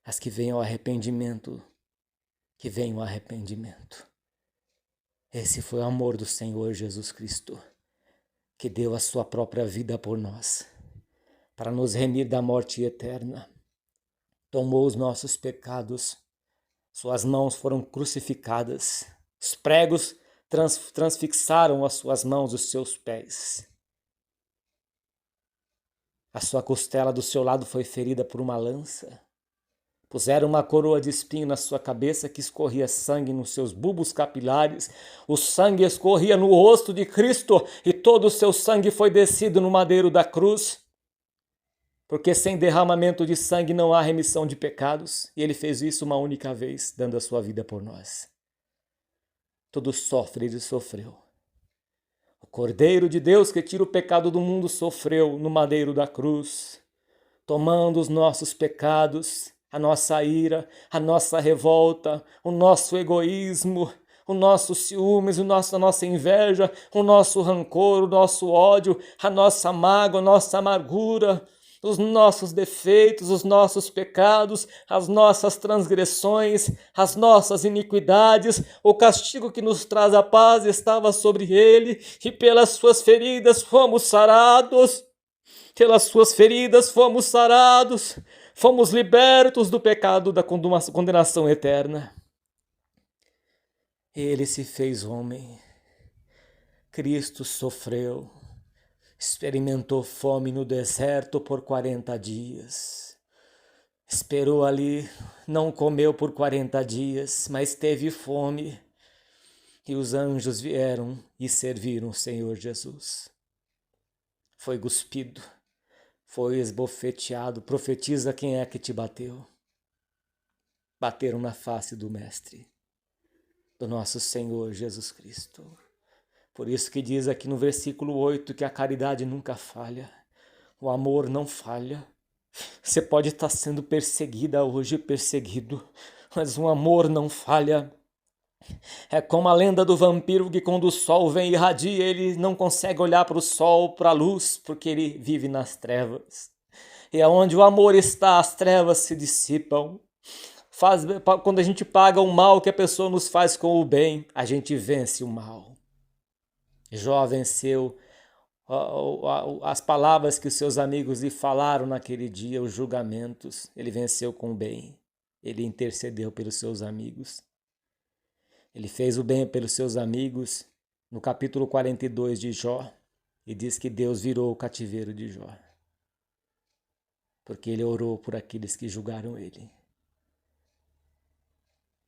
Mas que venha o arrependimento, que venha o arrependimento. Esse foi o amor do Senhor Jesus Cristo, que deu a sua própria vida por nós, para nos remir da morte eterna. Tomou os nossos pecados, suas mãos foram crucificadas, os pregos transfixaram as suas mãos, os seus pés. A sua costela do seu lado foi ferida por uma lança. Puseram uma coroa de espinho na sua cabeça que escorria sangue nos seus bulbos capilares. O sangue escorria no rosto de Cristo e todo o seu sangue foi descido no madeiro da cruz. Porque sem derramamento de sangue não há remissão de pecados. E ele fez isso uma única vez, dando a sua vida por nós. Todo sofre, ele sofreu. O Cordeiro de Deus que tira o pecado do mundo sofreu no madeiro da cruz, tomando os nossos pecados, a nossa ira, a nossa revolta, o nosso egoísmo, o nosso ciúmes, a nossa inveja, o nosso rancor, o nosso ódio, a nossa mágoa, a nossa amargura, os nossos defeitos, os nossos pecados, as nossas transgressões, as nossas iniquidades. O castigo que nos traz a paz estava sobre ele, e pelas suas feridas fomos sarados. Pelas suas feridas fomos sarados, fomos libertos do pecado da condenação eterna. Ele se fez homem. Cristo sofreu. Experimentou fome no deserto por 40 dias. Esperou ali, não comeu por 40 dias, mas teve fome. E os anjos vieram e serviram o Senhor Jesus. foi cuspido, foi esbofeteado. Profetiza quem é que te bateu. Bateram na face do Mestre, do nosso Senhor Jesus Cristo. Por isso que diz aqui no versículo 8 que a caridade nunca falha, o amor não falha. Você pode estar sendo perseguida hoje, perseguido, mas o amor não falha. É como a lenda do vampiro que quando o sol vem e irradia, ele não consegue olhar para o sol, para a luz, porque ele vive nas trevas. E aonde o amor está, as trevas se dissipam. Quando a gente paga o mal que a pessoa nos faz com o bem, a gente vence o mal. Jó venceu as palavras que os seus amigos lhe falaram naquele dia, os julgamentos. Ele venceu com o bem. Ele intercedeu pelos seus amigos. Ele fez o bem pelos seus amigos no capítulo 42 de Jó e diz que Deus virou o cativeiro de Jó, porque ele orou por aqueles que julgaram ele.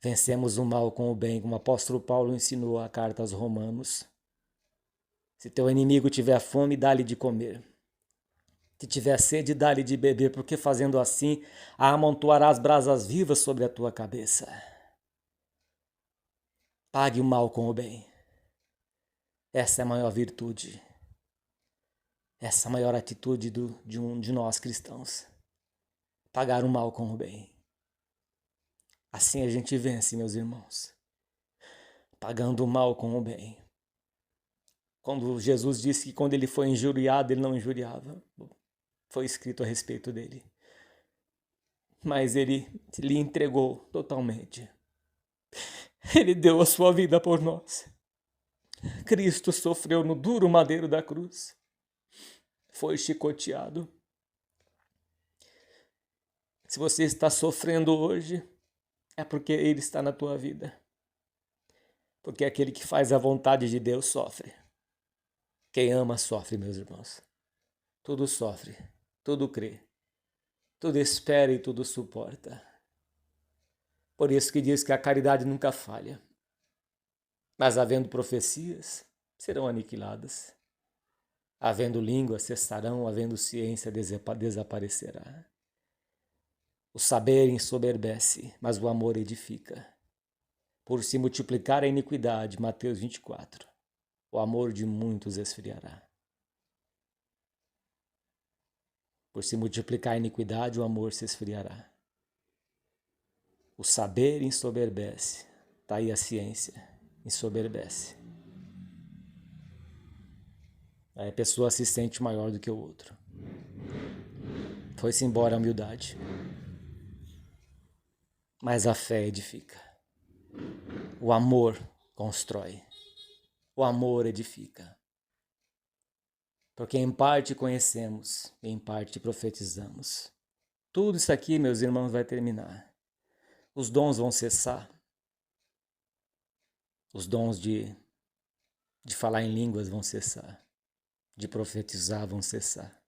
Vencemos o mal com o bem, como o apóstolo Paulo ensinou a carta aos Romanos. Se teu inimigo tiver fome, dá-lhe de comer. Se tiver sede, dá-lhe de beber, porque fazendo assim, amontoarás brasas vivas sobre a tua cabeça. Pague o mal com o bem. Essa é a maior virtude. Essa é a maior atitude de nós cristãos. Pagar o mal com o bem. Assim a gente vence, meus irmãos. Pagando o mal com o bem. Quando Jesus disse que quando ele foi injuriado, ele não injuriava. Foi escrito a respeito dele. Mas ele lhe entregou totalmente. Ele deu a sua vida por nós. Cristo sofreu no duro madeiro da cruz. Foi chicoteado. Se você está sofrendo hoje, é porque Ele está na tua vida. Porque aquele que faz a vontade de Deus sofre. Quem ama sofre, meus irmãos. Tudo sofre, tudo crê, tudo espera e tudo suporta. Por isso que diz que a caridade nunca falha. Mas havendo profecias, serão aniquiladas. Havendo línguas, cessarão, havendo ciência, desaparecerá. O saber ensoberbece, mas o amor edifica. Por se multiplicar a iniquidade, Mateus 24, o amor de muitos esfriará. Por se multiplicar a iniquidade, o amor se esfriará. O saber ensoberbece, está aí a ciência, ensoberbece. Aí a pessoa se sente maior do que o outro. Foi-se embora a humildade. Mas a fé edifica. O amor constrói. O amor edifica. Porque em parte conhecemos, em parte profetizamos. Tudo isso aqui, meus irmãos, vai terminar. Os dons vão cessar. Os dons de falar em línguas vão cessar. De profetizar vão cessar.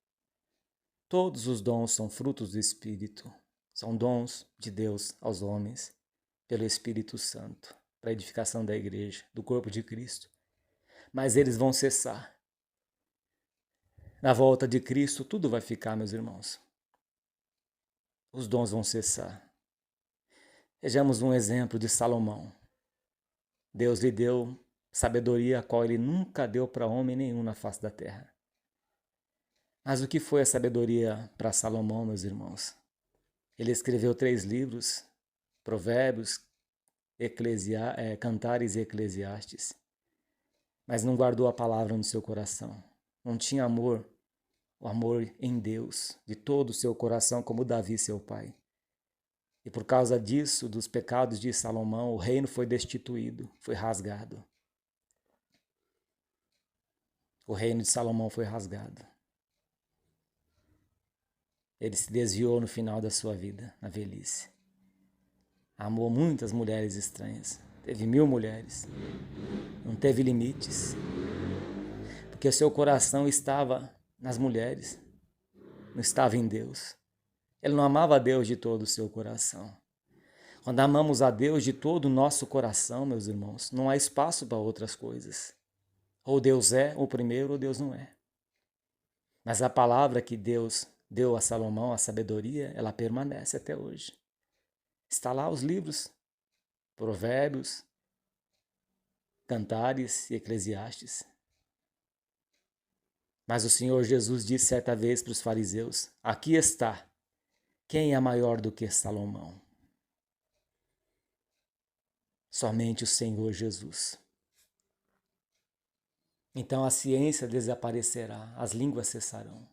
Todos os dons são frutos do Espírito. São dons de Deus aos homens, pelo Espírito Santo, para a edificação da igreja, do corpo de Cristo. Mas eles vão cessar. Na volta de Cristo, tudo vai ficar, meus irmãos. Os dons vão cessar. Vejamos um exemplo de Salomão. Deus lhe deu sabedoria a qual ele nunca deu para homem nenhum na face da terra. Mas o que foi a sabedoria para Salomão, meus irmãos? Ele escreveu 3 livros, Provérbios, Cantares e Eclesiastes, mas não guardou a palavra no seu coração. Não tinha amor, o amor em Deus, de todo o seu coração, como Davi, seu pai. E por causa disso, dos pecados de Salomão, o reino foi destituído, foi rasgado. O reino de Salomão foi rasgado. Ele se desviou no final da sua vida, na velhice. Amou muitas mulheres estranhas. Teve 1000 mulheres. Não teve limites. Porque o seu coração estava nas mulheres. Não estava em Deus. Ele não amava a Deus de todo o seu coração. Quando amamos a Deus de todo o nosso coração, meus irmãos, não há espaço para outras coisas. Ou Deus é o primeiro ou Deus não é. Mas a palavra que Deus deu a Salomão, a sabedoria, ela permanece até hoje. Está lá os livros, Provérbios, Cantares e Eclesiastes. Mas o Senhor Jesus disse certa vez para os fariseus: aqui está, quem é maior do que Salomão? Somente o Senhor Jesus. Então a ciência desaparecerá, as línguas cessarão.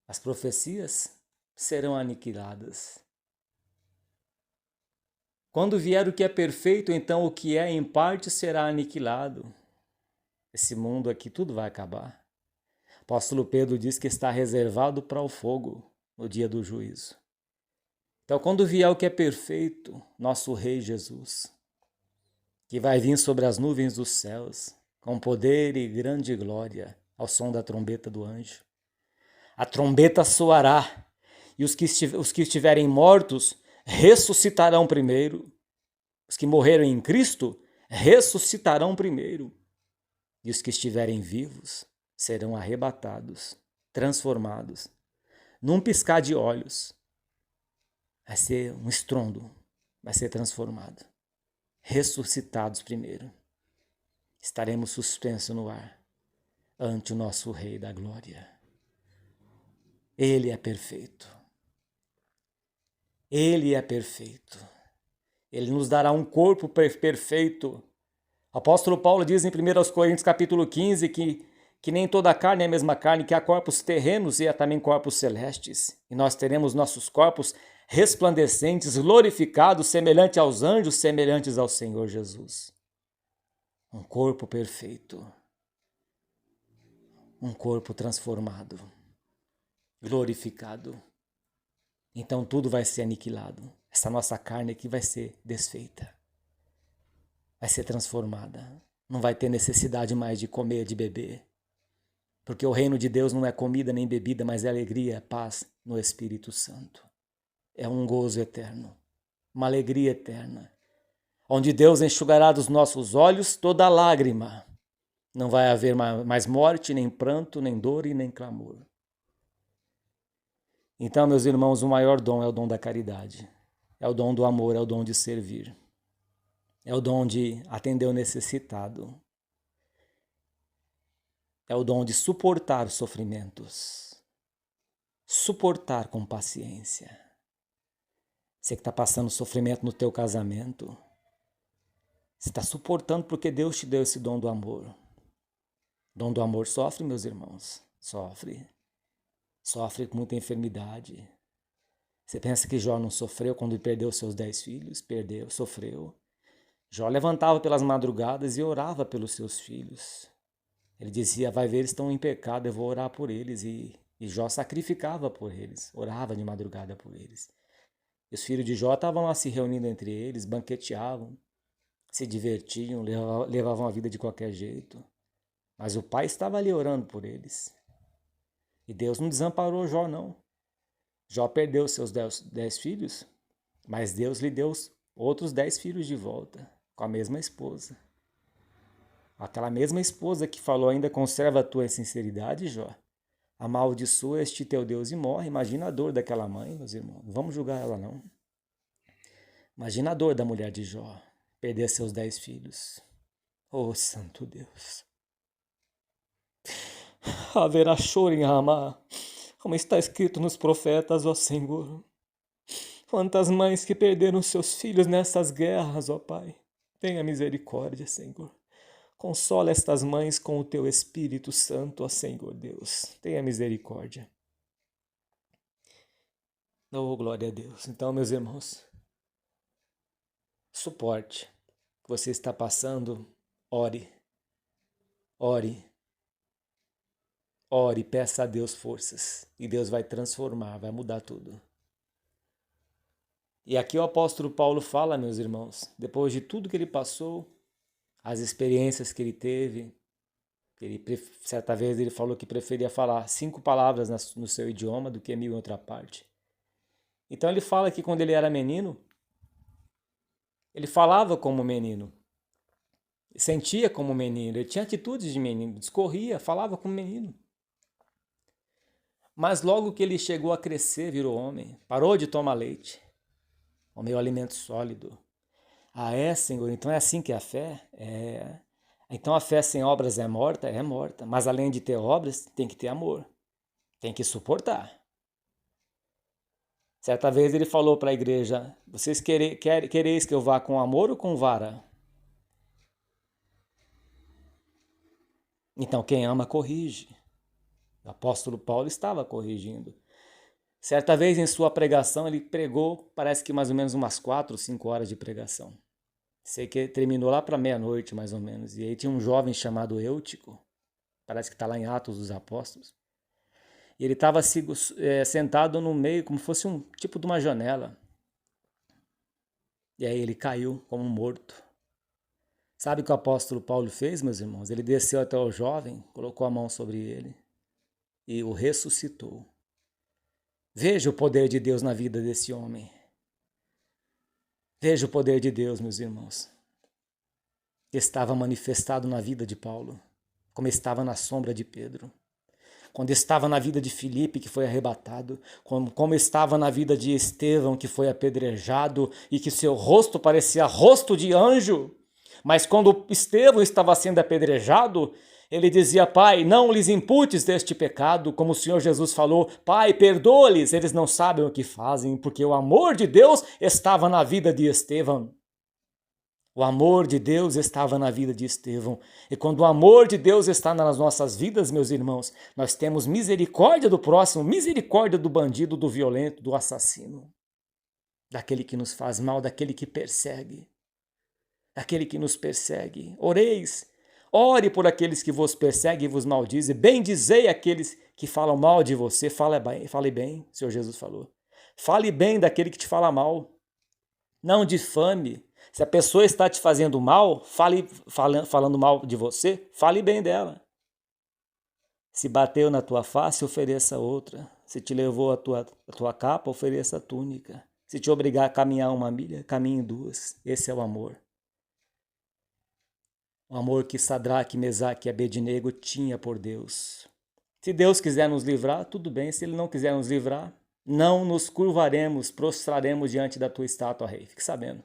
As profecias serão aniquiladas. Quando vier o que é perfeito, então o que é em parte será aniquilado. Esse mundo aqui tudo vai acabar. O apóstolo Pedro diz que está reservado para o fogo no dia do juízo. Então, quando vier o que é perfeito, nosso Rei Jesus, que vai vir sobre as nuvens dos céus, com poder e grande glória, ao som da trombeta do anjo, a trombeta soará, e os que estiverem mortos ressuscitarão primeiro. Os que morreram em Cristo ressuscitarão primeiro. E os que estiverem vivos serão arrebatados, transformados. Num piscar de olhos, vai ser um estrondo, vai ser transformado. Ressuscitados primeiro. Estaremos suspensos no ar ante o nosso Rei da Glória. Ele é perfeito. Ele é perfeito. Ele nos dará um corpo perfeito. O apóstolo Paulo diz em 1 Coríntios capítulo 15 que nem toda carne é a mesma carne, que há corpos terrenos e há também corpos celestes. E nós teremos nossos corpos resplandecentes, glorificados, semelhantes aos anjos, semelhantes ao Senhor Jesus. Um corpo perfeito. Um corpo transformado, glorificado. Então tudo vai ser aniquilado. Essa nossa carne aqui vai ser desfeita. Vai ser transformada. Não vai ter necessidade mais de comer, de beber. Porque o reino de Deus não é comida nem bebida, mas é alegria, paz no Espírito Santo. É um gozo eterno, uma alegria eterna, onde Deus enxugará dos nossos olhos toda lágrima. Não vai haver mais morte, nem pranto, nem dor e nem clamor. Então, meus irmãos, o maior dom é o dom da caridade. É o dom do amor, é o dom de servir. É o dom de atender o necessitado. É o dom de suportar os sofrimentos. Suportar com paciência. Você que está passando sofrimento no teu casamento, você está suportando porque Deus te deu esse dom do amor. O dom do amor sofre, meus irmãos. Sofre. Sofre com muita enfermidade. Você pensa que Jó não sofreu quando perdeu seus 10 filhos? Perdeu, sofreu. Jó levantava pelas madrugadas e orava pelos seus filhos. Ele dizia, vai ver, eles estão em pecado, eu vou orar por eles. E Jó sacrificava por eles, orava de madrugada por eles. E os filhos de Jó estavam lá se reunindo entre eles, banqueteavam, se divertiam, levavam a vida de qualquer jeito. Mas o pai estava ali orando por eles. E Deus não desamparou Jó, não. Jó perdeu seus 10 filhos, mas Deus lhe deu outros 10 filhos de volta, com a mesma esposa. Aquela mesma esposa que falou, ainda conserva a tua sinceridade, Jó. Amaldiçoa este teu Deus e morre. Imagina a dor daquela mãe, meus irmãos. Não vamos julgar ela, não. Imagina a dor da mulher de Jó, perder seus 10 filhos. Oh, santo Deus. Haverá choro em Ramá, como está escrito nos profetas, ó Senhor. Quantas mães que perderam seus filhos nessas guerras, ó Pai. Tenha misericórdia, Senhor. Consola estas mães com o teu Espírito Santo, ó Senhor Deus. Tenha misericórdia. Oh, glória a Deus. Então, meus irmãos, suporte que você está passando, ore. Ore. Ore, peça a Deus forças. E Deus vai transformar, vai mudar tudo. E aqui o apóstolo Paulo fala, meus irmãos, depois de tudo que ele passou, as experiências que ele teve, certa vez ele falou que preferia falar 5 palavras no seu idioma do que 1000 em outra parte. Então ele fala que quando ele era menino, ele falava como menino, sentia como menino, ele tinha atitudes de menino, discorria, falava como menino. Mas logo que ele chegou a crescer, virou homem, parou de tomar leite, comeu alimento sólido. Ah, é, Senhor, então é assim que é a fé? É. Então a fé sem obras é morta? É morta. Mas além de ter obras, tem que ter amor. Tem que suportar. Certa vez ele falou para a igreja: vocês quereis que eu vá com amor ou com vara? Então quem ama corrige. O apóstolo Paulo estava corrigindo. Certa vez em sua pregação ele pregou, parece que mais ou menos umas 4 ou 5 horas de pregação. Sei que terminou lá para meia-noite mais ou menos. E aí tinha um jovem chamado Eutico, parece que está lá em Atos dos Apóstolos. E ele estava sentado no meio, como fosse um tipo de uma janela. E aí ele caiu como morto. Sabe o que o apóstolo Paulo fez, meus irmãos? Ele desceu até o jovem, colocou a mão sobre ele e o ressuscitou. Veja o poder de Deus na vida desse homem. Veja o poder de Deus, meus irmãos. Que estava manifestado na vida de Paulo, como estava na sombra de Pedro. Quando estava na vida de Filipe, que foi arrebatado, como estava na vida de Estevão, que foi apedrejado e que seu rosto parecia rosto de anjo. Mas quando Estevão estava sendo apedrejado, ele dizia: Pai, não lhes imputes deste pecado, como o Senhor Jesus falou: Pai, perdoa-lhes, eles não sabem o que fazem, porque o amor de Deus estava na vida de Estevão. O amor de Deus estava na vida de Estevão. E quando o amor de Deus está nas nossas vidas, meus irmãos, nós temos misericórdia do próximo, misericórdia do bandido, do violento, do assassino, daquele que nos faz mal, daquele que persegue, daquele que nos persegue. Oreis, ore por aqueles que vos perseguem e vos maldizem. Bendizei aqueles que falam mal de você. Fale bem, o Senhor Jesus falou. Fale bem daquele que te fala mal. Não difame. Se a pessoa está te fazendo mal, falando mal de você, fale bem dela. Se bateu na tua face, ofereça outra. Se te levou a tua capa, ofereça a túnica. Se te obrigar a caminhar 1 milha, caminhe 2. Esse é o amor. O amor que Sadraque, Mesaque e Abednego tinha por Deus. Se Deus quiser nos livrar, tudo bem. Se Ele não quiser nos livrar, não nos curvaremos, prostraremos diante da tua estátua, rei. Fique sabendo.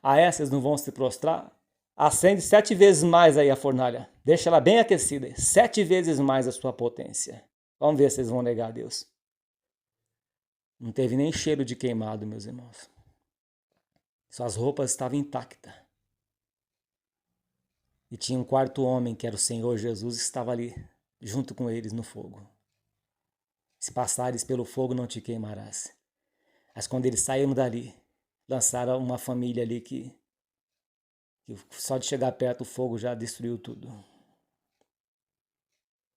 A essas não vão se prostrar? Acende 7 vezes mais aí a fornalha. Deixa ela bem aquecida. 7 vezes mais a sua potência. Vamos ver se vocês vão negar a Deus. Não teve nem cheiro de queimado, meus irmãos. Suas roupas estavam intactas. E tinha um quarto homem, que era o Senhor Jesus, que estava ali, junto com eles no fogo. Se passares pelo fogo, não te queimarás. Mas quando eles saíram dali, lançaram uma família ali que só de chegar perto o fogo já destruiu tudo.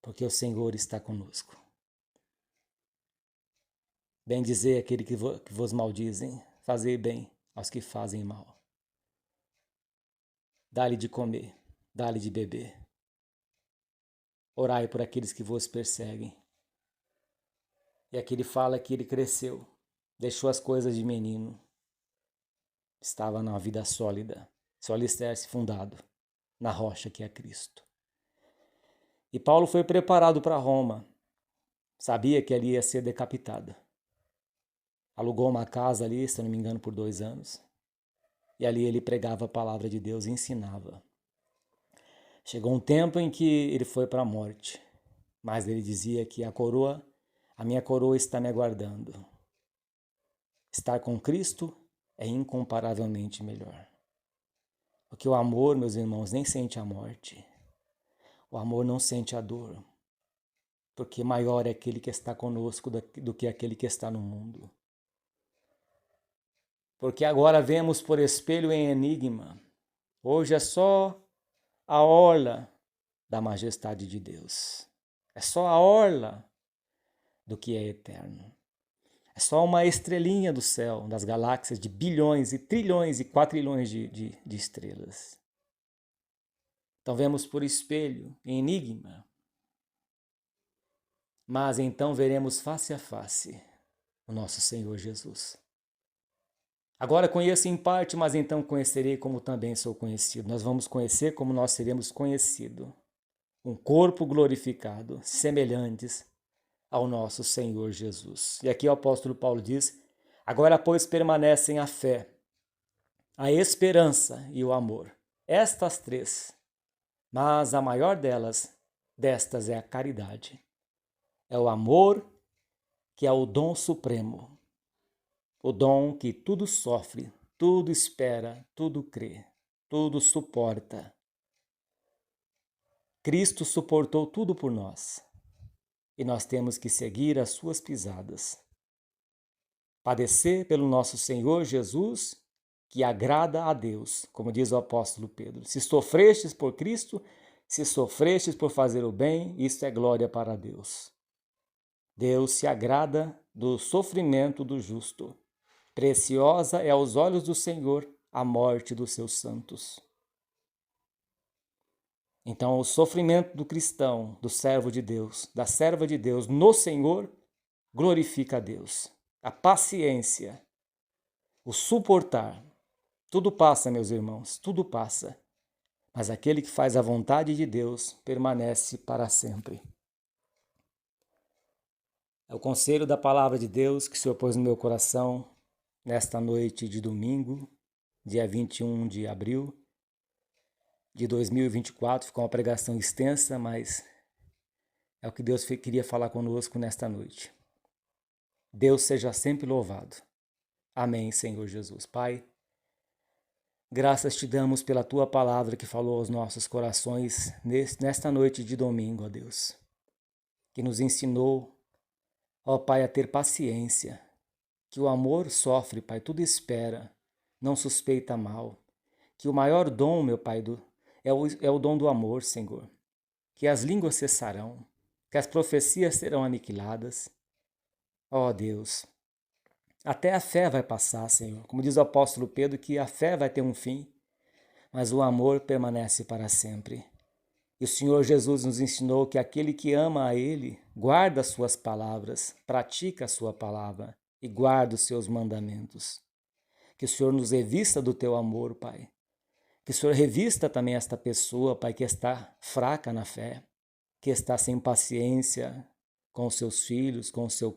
Porque o Senhor está conosco. Bendizei aquele que vos maldizem, fazei bem aos que fazem mal. Dá-lhe de comer, dá-lhe de beber. Orai por aqueles que vos perseguem. E aqui ele fala que ele cresceu, deixou as coisas de menino. Estava na vida sólida, seu alicerce fundado na rocha que é Cristo. E Paulo foi preparado para Roma. Sabia que ali ia ser decapitado. Alugou uma casa ali, se não me engano, por 2 anos. E ali ele pregava a palavra de Deus e ensinava. Chegou um tempo em que ele foi para a morte. Mas ele dizia que a minha coroa está me aguardando. Estar com Cristo é incomparavelmente melhor. Porque o amor, meus irmãos, nem sente a morte. O amor não sente a dor. Porque maior é aquele que está conosco do que aquele que está no mundo. Porque agora vemos por espelho em enigma. Hoje é só a orla da majestade de Deus. É só a orla do que é eterno. É só uma estrelinha do céu, das galáxias de bilhões e trilhões e quatrilhões de estrelas. Então vemos por espelho, em enigma. Mas então veremos face a face o nosso Senhor Jesus. Agora conheço em parte, mas então conhecerei como também sou conhecido. Nós vamos conhecer como nós seremos conhecidos. Um corpo glorificado, semelhantes ao nosso Senhor Jesus. E aqui o apóstolo Paulo diz: agora, pois, permanecem a fé, a esperança e o amor. Estas três, mas a maior destas é a caridade. É o amor, que é o dom supremo, o dom que tudo sofre, tudo espera, tudo crê, tudo suporta. Cristo suportou tudo por nós e nós temos que seguir as suas pisadas. Padecer pelo nosso Senhor Jesus, que agrada a Deus, como diz o apóstolo Pedro. Se sofrestes por Cristo, se sofrestes por fazer o bem, isso é glória para Deus. Deus se agrada do sofrimento do justo. Preciosa é aos olhos do Senhor a morte dos seus santos. Então, o sofrimento do cristão, do servo de Deus, da serva de Deus no Senhor, glorifica a Deus. A paciência, o suportar, tudo passa, meus irmãos, tudo passa. Mas aquele que faz a vontade de Deus permanece para sempre. É o conselho da palavra de Deus que o Senhor pôs no meu coração nesta noite de domingo, dia 21 de abril de 2024. Ficou uma pregação extensa, mas é o que Deus queria falar conosco nesta noite. Deus seja sempre louvado. Amém, Senhor Jesus. Pai, graças te damos pela tua palavra que falou aos nossos corações nesta noite de domingo, ó Deus, que nos ensinou, ó Pai, a ter paciência, que o amor sofre, Pai, tudo espera, não suspeita mal, que o maior dom, meu Pai, é o dom do amor, Senhor, que as línguas cessarão, que as profecias serão aniquiladas. Ó Deus, até a fé vai passar, Senhor, como diz o apóstolo Pedro, que a fé vai ter um fim, mas o amor permanece para sempre. E o Senhor Jesus nos ensinou que aquele que ama a Ele, guarda as suas palavras, pratica a sua palavra e guarda os seus mandamentos. Que o Senhor nos revista do teu amor, Pai. Que o Senhor revista também esta pessoa, Pai, que está fraca na fé, que está sem paciência com os seus filhos, com o seu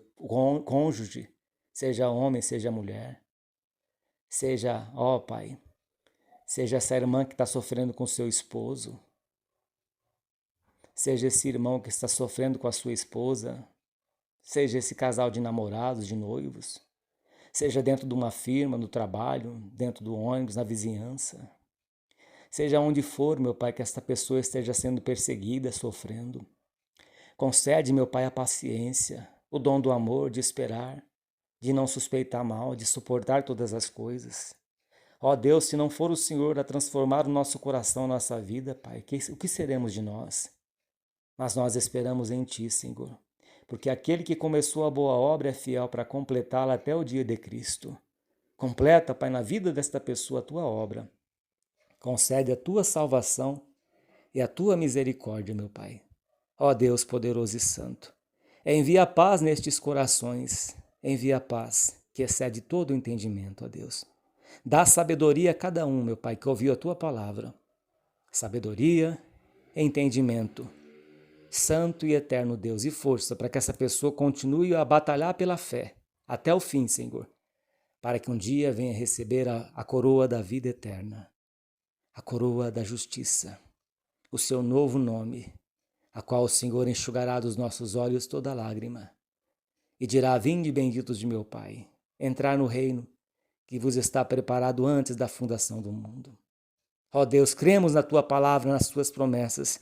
cônjuge, seja homem, seja mulher. Seja, ó Pai, seja essa irmã que está sofrendo com seu esposo. Seja esse irmão que está sofrendo com a sua esposa, seja esse casal de namorados, de noivos, seja dentro de uma firma, no trabalho, dentro do ônibus, na vizinhança. Seja onde for, meu Pai, que esta pessoa esteja sendo perseguida, sofrendo. Concede, meu Pai, a paciência, o dom do amor, de esperar, de não suspeitar mal, de suportar todas as coisas. Ó Deus, se não for o Senhor a transformar o nosso coração, a nossa vida, Pai, o que seremos de nós? Mas nós esperamos em Ti, Senhor, porque aquele que começou a boa obra é fiel para completá-la até o dia de Cristo. Completa, Pai, na vida desta pessoa a Tua obra. Concede a Tua salvação e a Tua misericórdia, meu Pai. Ó Deus poderoso e santo, envia a paz nestes corações, envia a paz que excede todo o entendimento, ó Deus. Dá sabedoria a cada um, meu Pai, que ouviu a Tua palavra. Sabedoria, entendimento, santo e eterno Deus, e força para que essa pessoa continue a batalhar pela fé até o fim, Senhor, para que um dia venha receber a coroa da vida eterna, a coroa da justiça, o seu novo nome, a qual o Senhor enxugará dos nossos olhos toda lágrima, e dirá: vinde benditos de meu Pai, entrar no reino que vos está preparado antes da fundação do mundo. Ó Deus, cremos na Tua palavra, nas Tuas promessas,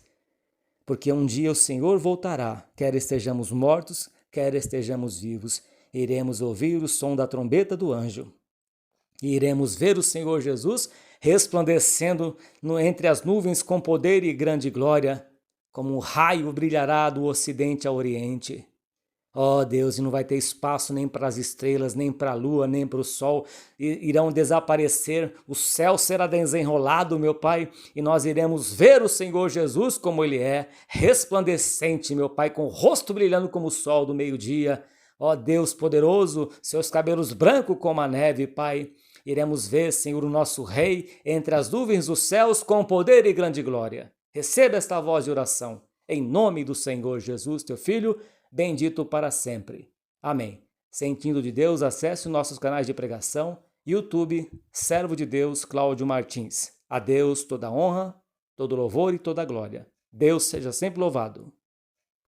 porque um dia o Senhor voltará, quer estejamos mortos, quer estejamos vivos, iremos ouvir o som da trombeta do anjo, e iremos ver o Senhor Jesus resplandecendo entre as nuvens com poder e grande glória, como um raio brilhará do ocidente ao oriente. Ó Deus, e não vai ter espaço nem para as estrelas, nem para a lua, nem para o sol, irão desaparecer, o céu será desenrolado, meu Pai, e nós iremos ver o Senhor Jesus como Ele é, resplandecente, meu Pai, com o rosto brilhando como o sol do meio-dia. Ó Deus poderoso, seus cabelos brancos como a neve, Pai. Iremos ver, Senhor, o nosso Rei entre as nuvens dos céus com poder e grande glória. Receba esta voz de oração, em nome do Senhor Jesus, Teu Filho, bendito para sempre. Amém. Sentindo de Deus, acesse nossos canais de pregação, YouTube, Servo de Deus Cláudio Martins. A Deus toda honra, todo louvor e toda glória. Deus seja sempre louvado.